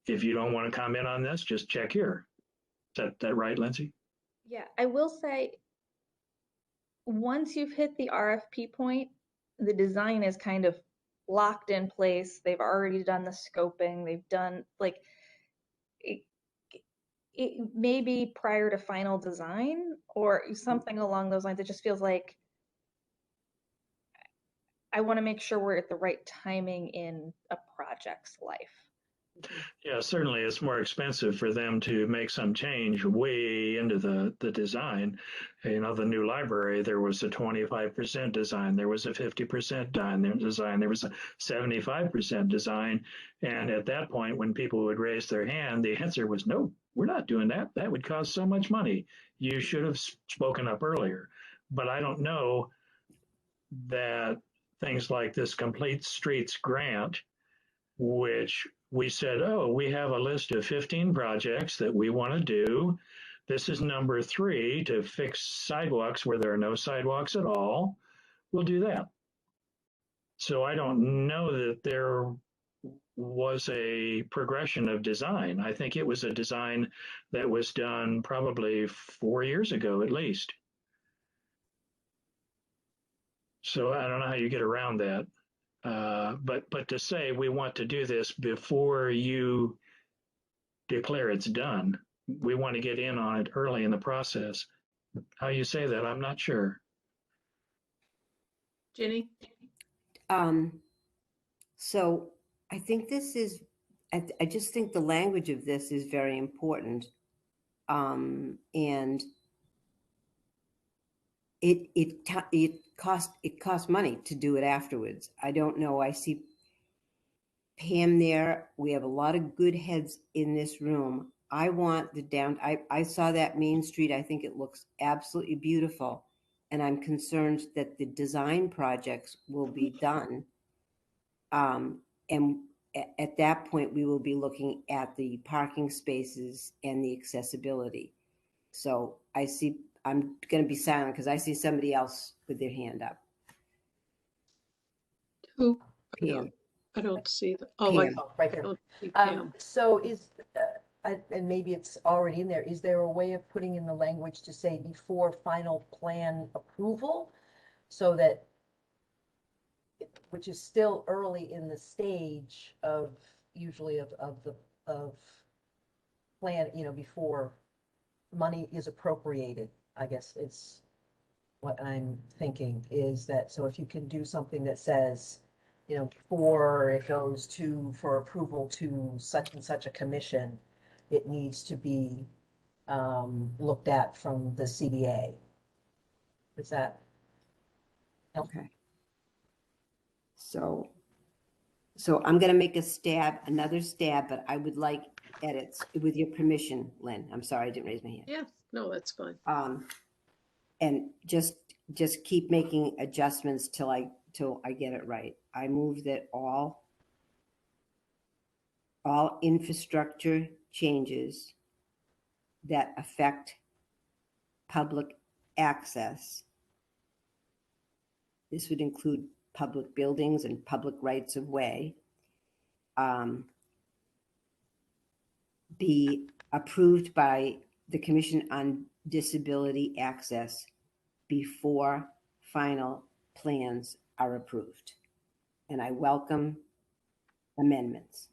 if you don't want to comment on this, just check here. Is that right, Lindsay? Yeah, I will say, once you've hit the RFP point, the design is kind of locked in place. They've already done the scoping. They've done it may be prior to final design or something along those lines. It just feels like I want to make sure we're at the right timing in a project's life. Yeah, certainly it's more expensive for them to make some change way into the design. The new library, there was a 25% design, there was a 50% design, there was a 75% design. And at that point, when people would raise their hand, the answer was, no, we're not doing that. That would cost so much money. You should have spoken up earlier. But I don't know that things like this Complete Streets grant, which we said, oh, we have a list of 15 projects that we want to do. This is number 3 to fix sidewalks where there are no sidewalks at all. We'll do that. So I don't know that there was a progression of design. I think it was a design that was done probably 4 years ago at least. So I don't know how you get around that. But to say we want to do this before you declare it's done, we want to get in on it early in the process. How you say that, I'm not sure. Ginny? So I think this is, I just think the language of this is very important. And it costs money to do it afterwards. I don't know. I see Pam there. We have a lot of good heads in this room. I want I saw that Main Street. I think it looks absolutely beautiful. And I'm concerned that the design projects will be done. And at that point, we will be looking at the parking spaces and the accessibility. So I'm going to be silent because I see somebody else with their hand up. Who? Pam. I don't see the, oh, Pam. Oh, right I there. don't see Pam. So and maybe it's already in there, is there a way of putting in the language to say before final plan approval? So that, which is still early in the stage of, usually of plan, before money is appropriated, I guess it's what I'm thinking is that, so if you can do something that says, before it goes for approval to such and such a commission, it needs to be looked at from the CDA. Is that? Okay. So I'm going to make another stab, but I would like edits with your permission, Lynn. I'm sorry, I didn't raise my hand. Yeah, no, that's fine. And just keep making adjustments till I get it right. I move that all infrastructure changes that affect public access. This would include public buildings and public rights of way. Be approved by the Commission on Disability Access before final plans are approved. And I welcome amendments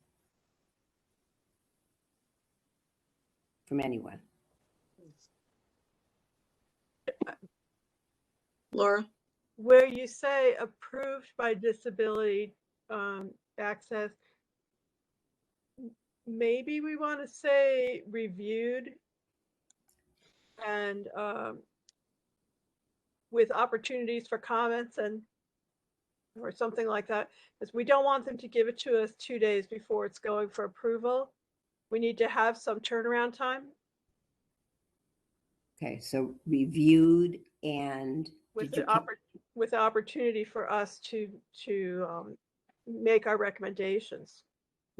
from anyone. Laura? Where you say approved by disability access, maybe we want to say reviewed and with opportunities for comments or something like that, because we don't want them to give it to us 2 days before it's going for approval. We need to have some turnaround time. Okay, so reviewed and with the opportunity for us to make our recommendations.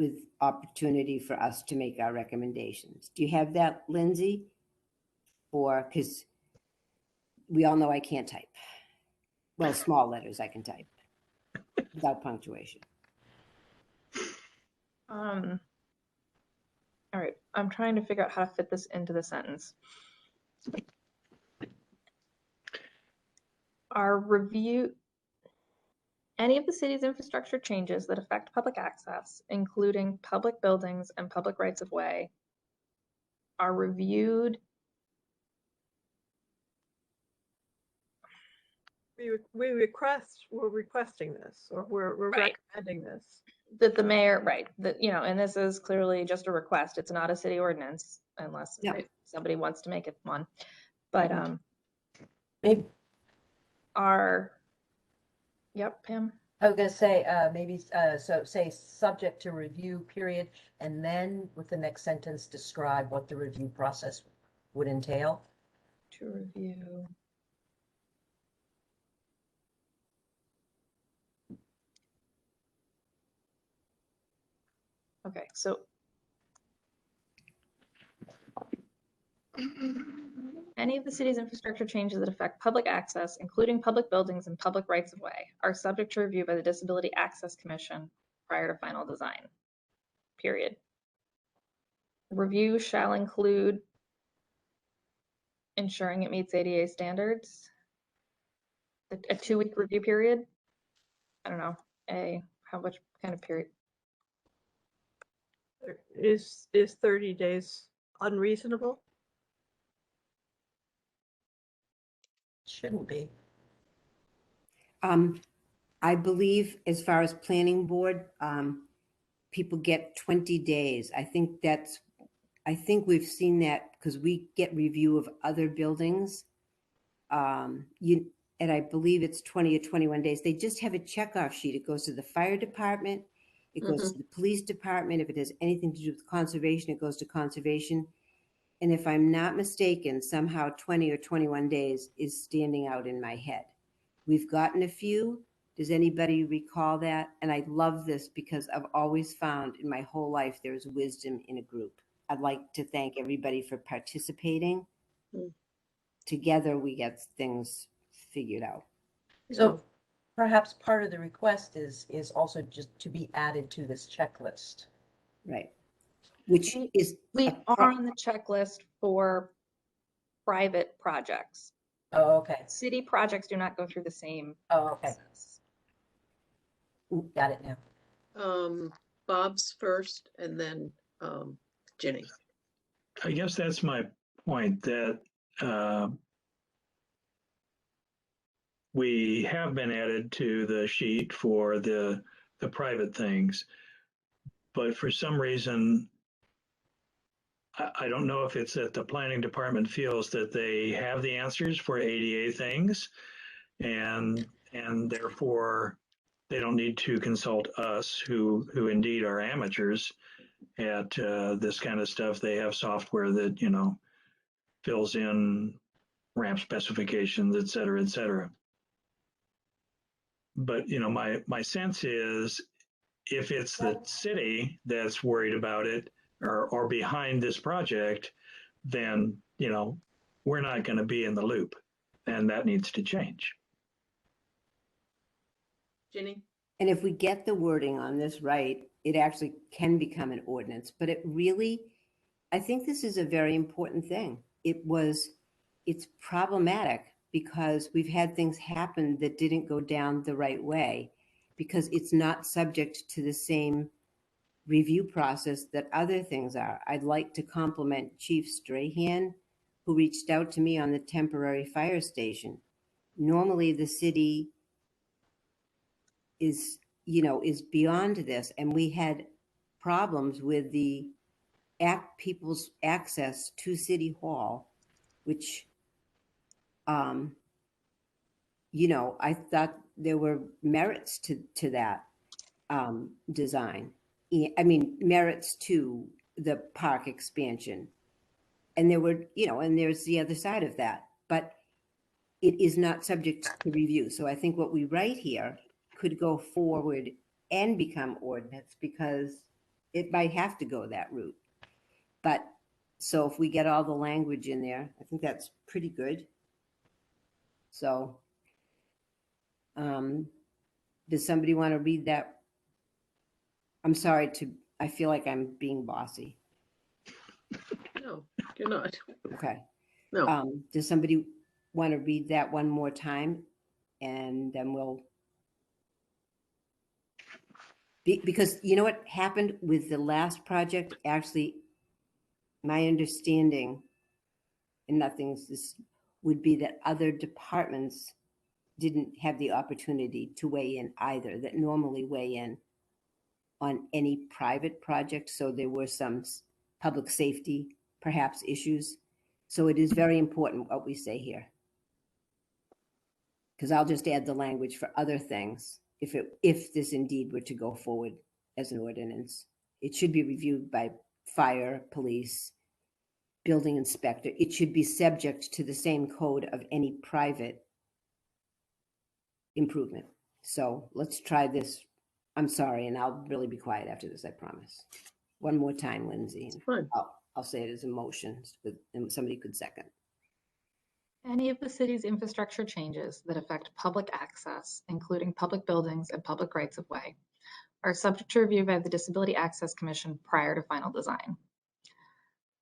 with opportunity for us to make our recommendations. Do you have that, Lindsay? Or, because we all know I can't type. Well, small letters I can type without punctuation. All right, I'm trying to figure out how to fit this into the sentence. Any of the city's infrastructure changes that affect public access, including public buildings and public rights of way, are reviewed. We're requesting this, or we're Right. recommending this. That the mayor, right, and this is clearly just a request. It's not a city ordinance unless somebody wants to make it one. But Maybe, yep, Pam. I was gonna say, maybe, so say subject to review period, and then with the next sentence, describe what the review process would entail. To review. Okay, so Any of the city's infrastructure changes that affect public access, including public buildings and public rights of way, are subject to review by the Disability Access Commission prior to final design. Period. Review shall include ensuring it meets ADA standards. A 2-week review period. I don't know. How much kind of period? Is 30 days unreasonable? Shouldn't be. I believe as far as planning board, people get 20 days. I think we've seen that because we get review of other buildings. And I believe it's 20 or 21 days. They just have a checkoff sheet. It goes to the fire department. It goes to the police department. If it has anything to do with conservation, it goes to conservation. And if I'm not mistaken, somehow 20 or 21 days is standing out in my head. We've gotten a few. Does anybody recall that? And I love this because I've always found in my whole life there's wisdom in a group. I'd like to thank everybody for participating. Together we get things figured out. So perhaps part of the request is also just to be added to this checklist. Right. Which is We are on the checklist for private projects. Oh, okay. City projects do not go through the same Oh, okay. process. Got it now. Bob's first and then Ginny. I guess that's my point, that we have been added to the sheet for the private things, but for some reason, I don't know if it's that the planning department feels that they have the answers for ADA things, and therefore they don't need to consult us, who indeed are amateurs at this kind of stuff. They have software that, you know, fills in ramp specifications, et cetera, et cetera. But, you know, my sense is if it's the city that's worried about it or behind this project, then, you know, we're not going to be in the loop, and that needs to change. Ginny? And if we get the wording on this right, it actually can become an ordinance. But it really, I think this is a very important thing. It's problematic because we've had things happen that didn't go down the right way because it's not subject to the same review process that other things are. I'd like to compliment Chief Strahan, who reached out to me on the temporary fire station. Normally the city is beyond this, and we had problems with the people's access to City Hall, which I thought there were merits to that design. I mean, merits to the park expansion. And there were, and there's the other side of that, but it is not subject to review. So I think what we write here could go forward and become ordinance because it might have to go that route. But so if we get all the language in there, I think that's pretty good. So does somebody want to read that? I'm sorry I feel like I'm being bossy. No, you're not. Okay. No. Does somebody want to read that one more time? And then we'll, because you know what happened with the last project? Actually, my understanding, and nothing's this, would be that other departments didn't have the opportunity to weigh in either, that normally weigh in on any private project. So there were some public safety, perhaps, issues. So it is very important what we say here. Because I'll just add the language for other things. If this indeed were to go forward as an ordinance, it should be reviewed by fire, police, building inspector. It should be subject to the same code of any private improvement. So let's try this. I'm sorry, and I'll really be quiet after this, I promise. One more time, Lindsay. Fine. I'll say it as a motion, and somebody could second. Any of the city's infrastructure changes that affect public access, including public buildings and public rights of way, are subject to review by the Disability Access Commission prior to final design.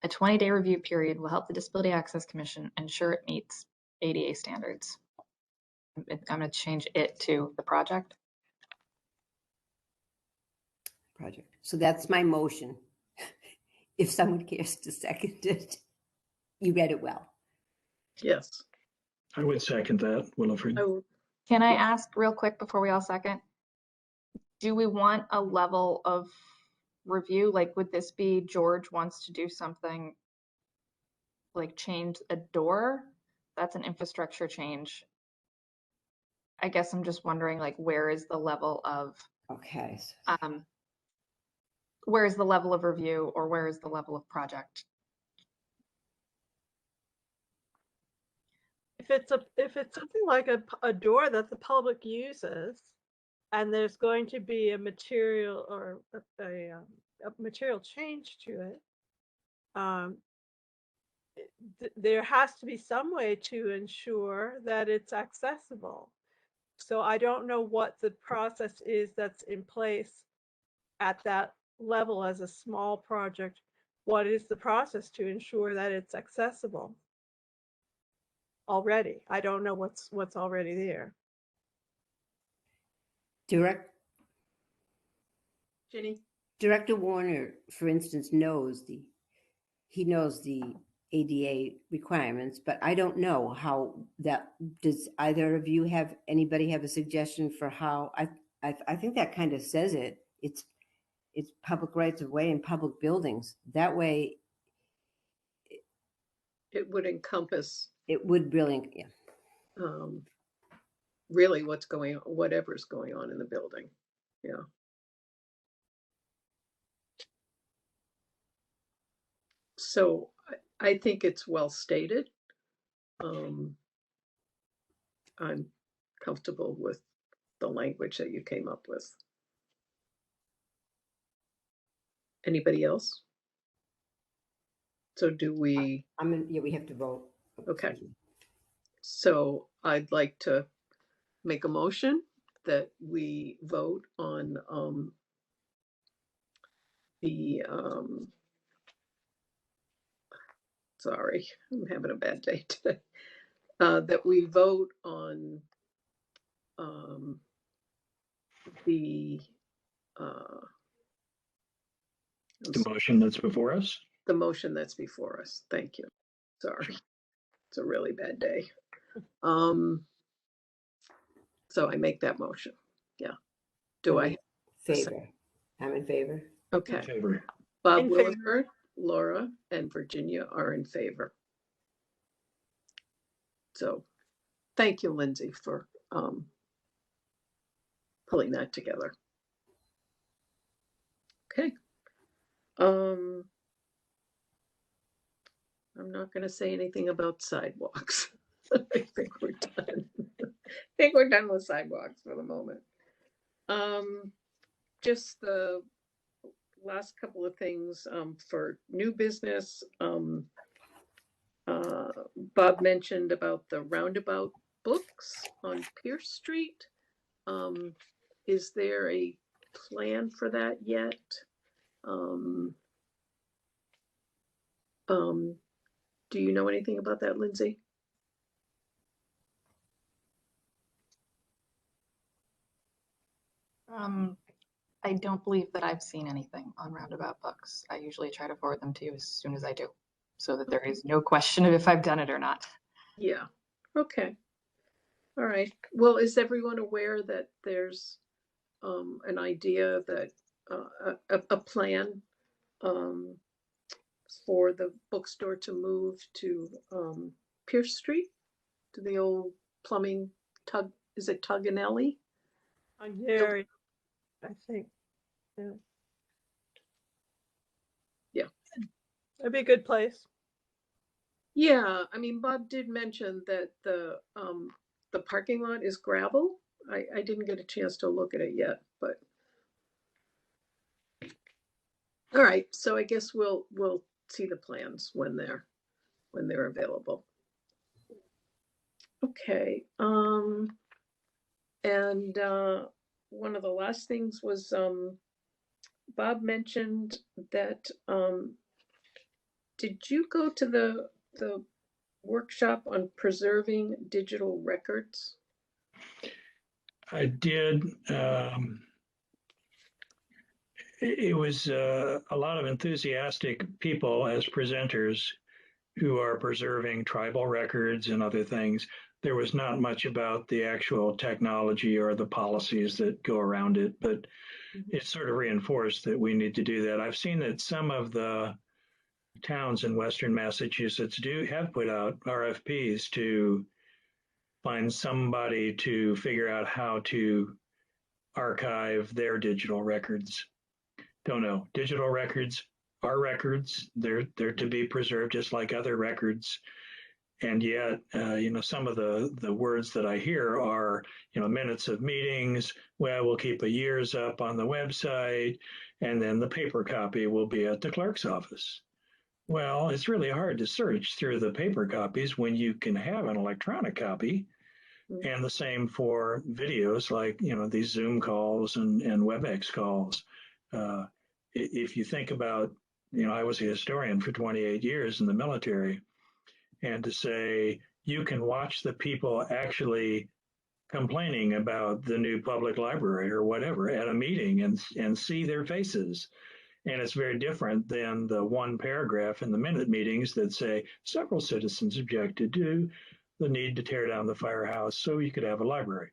A 20-day review period will help the Disability Access Commission ensure it meets ADA standards. I'm going to change it to the project. Project. So that's my motion. If someone cares to second it, you read it well. Yes. I would second that, Williford. Can I ask real quick before we all second? Do we want a level of review? Like, would this be George wants to do something like change a door? That's an infrastructure change. I guess I'm just wondering, like, where is the level of Okay. where is the level of review, or where is the level of project? If it's something like a door that the public uses, and there's going to be a material or a material change to it, there has to be some way to ensure that it's accessible. So I don't know what the process is that's in place at that level as a small project. What is the process to ensure that it's accessible already? I don't know what's already there. Ginny? Director Warner, for instance, knows the ADA requirements, but I don't know how that, does either of you have, anybody have a suggestion for how, I think that kind of says it. It's public rights of way and public buildings. That way It would encompass it would really, yeah. really whatever's going on in the building. Yeah. So I think it's well stated. I'm comfortable with the language that you came up with. Anybody else? So do we? Yeah, we have to vote. Okay. So I'd like to make a motion that we vote on sorry, I'm having a bad day today. That we vote on the motion that's before us. The motion that's before us. Thank you. Sorry, it's a really bad day. So I make that motion. Yeah. Do I? Favor. I'm in favor. Okay. In favor. Bob In favor. Williford, Laura, and Virginia are in favor. So thank you, Lindsay, for pulling that together. Okay. I'm not going to say anything about sidewalks. I think we're done. I think we're done with sidewalks for the moment. Just the last couple of things for new business. Bob mentioned about the roundabout books on Pierce Street. Is there a plan for that yet? Do you know anything about that, Lindsay? I don't believe that I've seen anything on roundabout books. I usually try to forward them to you as soon as I do, so that there is no question of if I've done it or not. Yeah. Okay. All right. Well, is everyone aware that there's an idea that a plan for the bookstore to move to Pierce Street, to the old plumbing Tug? Is it Tuganelli? On Gary, I think. Yeah. Yeah. It'd be a good place. Yeah, I mean, Bob did mention that the parking lot is gravel. I didn't get a chance to look at it yet, but all right. So I guess we'll see the plans when they're available. Okay. And one of the last things was Bob mentioned that did you go to the workshop on preserving digital records? I did. It was a lot of enthusiastic people as presenters who are preserving tribal records and other things. There was not much about the actual technology or the policies that go around it, but it sort of reinforced that we need to do that. I've seen that some of the towns in Western Massachusetts have put out RFPs to find somebody to figure out how to archive their digital records. Don't know. Digital records are records. They're to be preserved just like other records. And yet, some of the words that I hear are, minutes of meetings. Well, we'll keep a year's up on the website, and then the paper copy will be at the clerk's office. Well, it's really hard to search through the paper copies when you can have an electronic copy. And the same for videos like, these Zoom calls and WebEx calls. If you think about, I was a historian for 28 years in the military, and to say you can watch the people actually complaining about the new public library or whatever at a meeting and see their faces. And it's very different than the one paragraph in the minute meetings that say several citizens objected to the need to tear down the firehouse so you could have a library.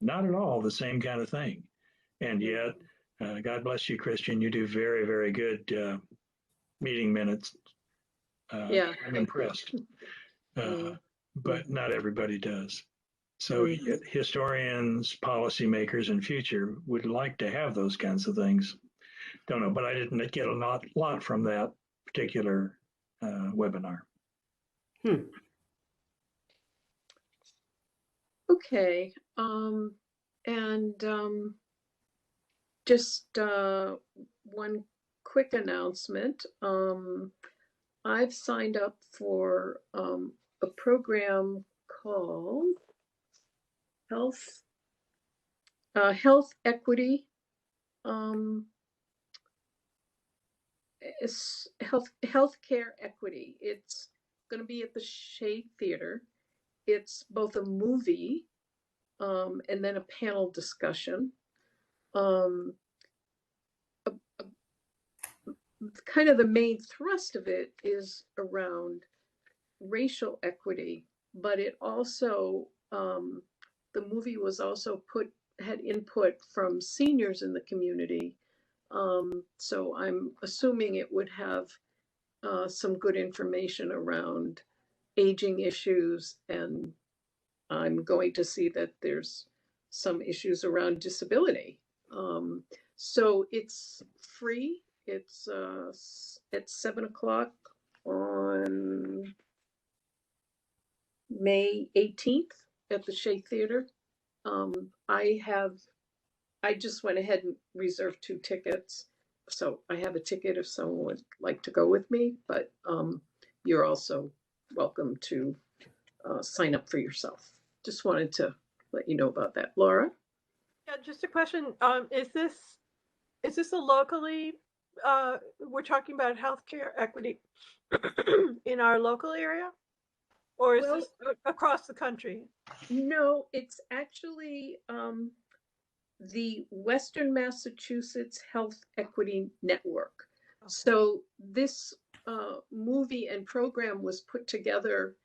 Not at all the same kind of thing. And yet, God bless you, Christian, you do very, very good meeting minutes. Yeah, I'm impressed. But not everybody does. So historians, policymakers, and future would like to have those kinds of things. Don't know, but I didn't get a lot from that particular webinar. Okay. Just one quick announcement. I've signed up for a program called Health Equity. It's healthcare equity. It's going to be at the Shea Theater. It's both a movie and then a panel discussion. Kind of the main thrust of it is around racial equity, but it also, the movie was also had input from seniors in the community. So I'm assuming it would have some good information around aging issues, and I'm going to see that there's some issues around disability. So it's free. It's at 7:00 on May 18th at the Shea Theater. I just went ahead and reserved 2 tickets. So I have a ticket if someone would like to go with me, but you're also welcome to sign up for yourself. Just wanted to let you know about that. Laura? Yeah, just a question. Is this a locally, we're talking about healthcare equity in our local area? Or is this across the country? No, it's actually the Western Massachusetts Health Equity Network. Okay. So this movie and program was put together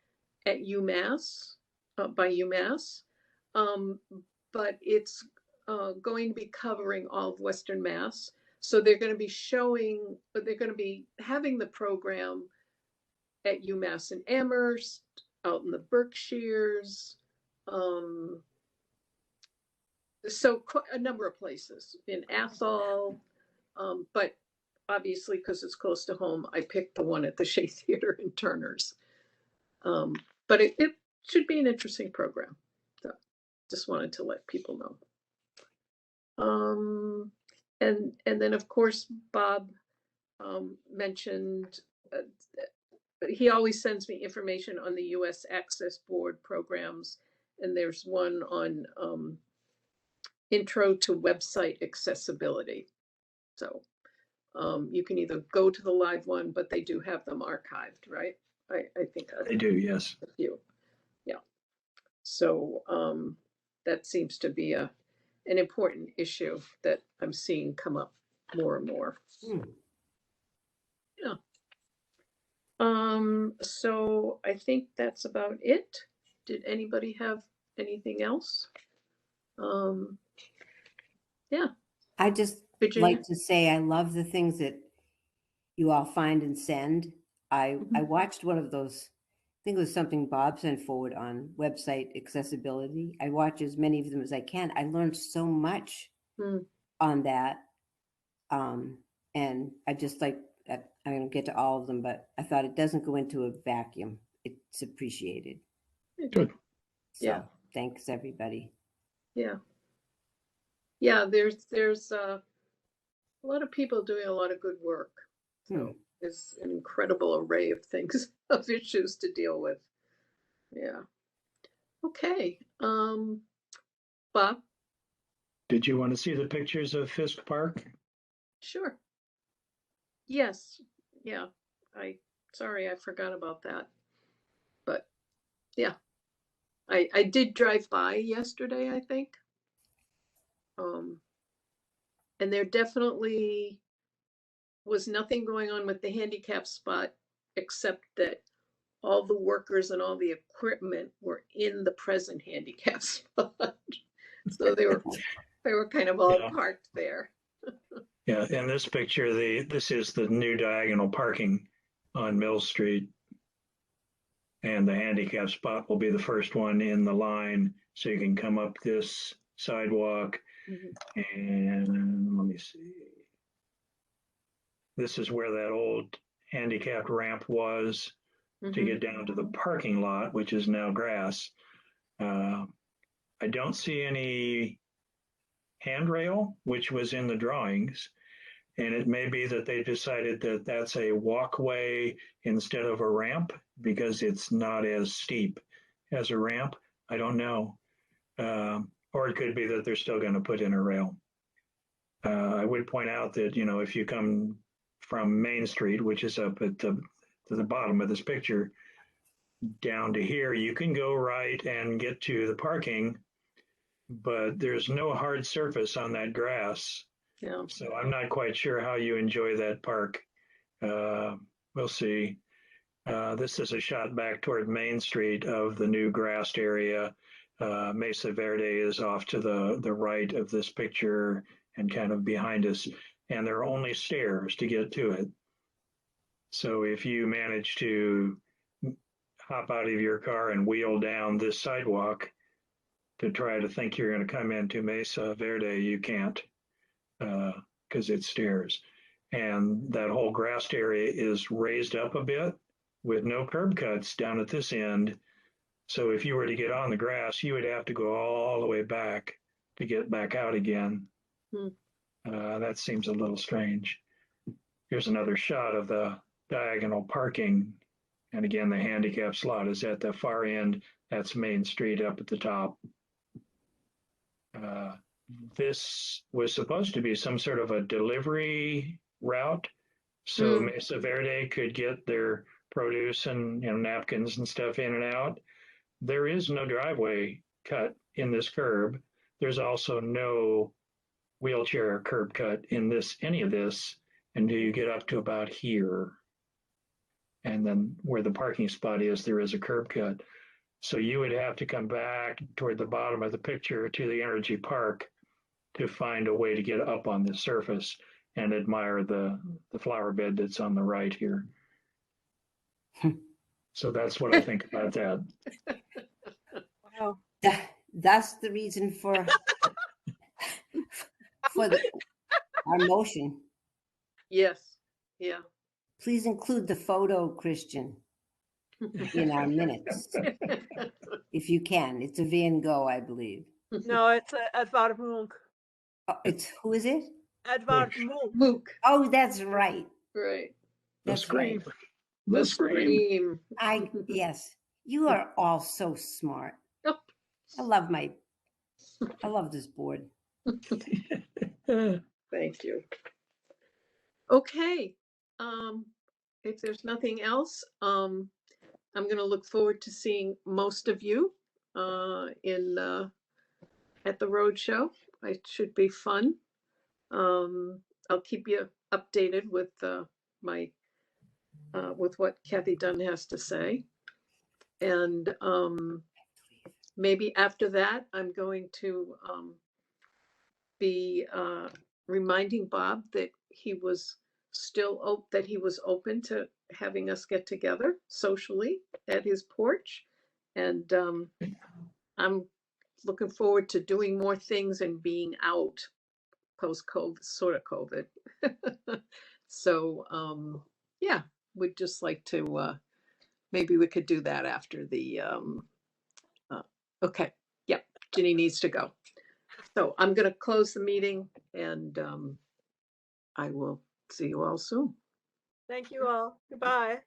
at UMass, by UMass, but it's going to be covering all of Western Mass. So they're going to be having the program at UMass in Amherst, out in the Berkshires, so a number of places in Athol, but obviously because it's close to home, I picked the one at the Shea Theater in Turner's. But it should be an interesting program. So just wanted to let people know. And then of course, Bob mentioned, he always sends me information on the US Access Board programs, and there's one on Intro to Website Accessibility. So you can either go to the live one, but they do have them archived, right? I think They do, yes. a few. Yeah. So that seems to be an important issue that I'm seeing come up more and more. Yeah. So I think that's about it. Did anybody have anything else? Yeah, I just Virginia? like to say I love the things that you all find and send. I watched one of those, I think it was something Bob sent forward on website accessibility. I watch as many of them as I can. I learned so much on that. And I just like, I'm going to get to all of them, but I thought it doesn't go into a vacuum. It's appreciated. Good. So Yeah. thanks everybody. Yeah. Yeah, there's a lot of people doing a lot of good work. So there's an incredible array of things, of issues to deal with. Yeah. Okay. Bob? Did you want to see the pictures of Fisk Park? Sure. Yes. Yeah. Sorry, I forgot about that. But yeah. I did drive by yesterday, I think. And there definitely was nothing going on with the handicap spot, except that all the workers and all the equipment were in the present handicap spot. So they were kind of all parked there. Yeah, in this picture, this is the new diagonal parking on Mill Street. And the handicap spot will be the first one in the line, so you can come up this sidewalk. And let me see. This is where that old handicapped ramp was to get down to the parking lot, which is now grass. I don't see any handrail, which was in the drawings. And it may be that they decided that that's a walkway instead of a ramp because it's not as steep as a ramp. I don't know. Or it could be that they're still going to put in a rail. I would point out that, you know, if you come from Main Street, which is up at to the bottom of this picture, down to here, you can go right and get to the parking, but there's no hard surface on that grass. Yeah. So I'm not quite sure how you enjoy that park. We'll see. This is a shot back toward Main Street of the new grassed area. Mesa Verde is off to the right of this picture and kind of behind us. And there are only stairs to get to it. So if you manage to hop out of your car and wheel down this sidewalk to try to think you're going to come into Mesa Verde, you can't. Because it's stairs. And that whole grassed area is raised up a bit with no curb cuts down at this end. So if you were to get on the grass, you would have to go all the way back to get back out again. That seems a little strange. Here's another shot of the diagonal parking. And again, the handicap slot is at the far end. That's Main Street up at the top. This was supposed to be some sort of a delivery route, so Mesa Verde could get their produce and napkins and stuff in and out. There is no driveway cut in this curb. There's also no wheelchair curb cut in any of this until you get up to about here. And then where the parking spot is, there is a curb cut. So you would have to come back toward the bottom of the picture to the Energy Park to find a way to get up on the surface and admire the flower bed that's on the right here. So that's what I think about that. Wow. That's the reason for our motion. Yes. Yeah. Please include the photo, Christian, in our minutes, if you can. It's a Van Gogh, I believe. No, it's Edvard Munch. Oh, who is it? Edvard Munch. Mook. Oh, that's right. Right. The That's right. scream. The scream. Yes, you are all so smart. Oh, I love this board. thank you. Okay. If there's nothing else, I'm going to look forward to seeing most of you at the road show. It should be fun. I'll keep you updated with my with what Kathy Dunn has to say, and maybe after that, I'm going to be reminding Bob that he was that he was open to having us get together socially at his porch, and I'm looking forward to doing more things and being out post-COVID, sort of COVID. So yeah, we'd just like to maybe we could do that after the okay. Yep, Ginny needs to go. So I'm going to close the meeting, and I will see you all soon. Thank you all. Goodbye.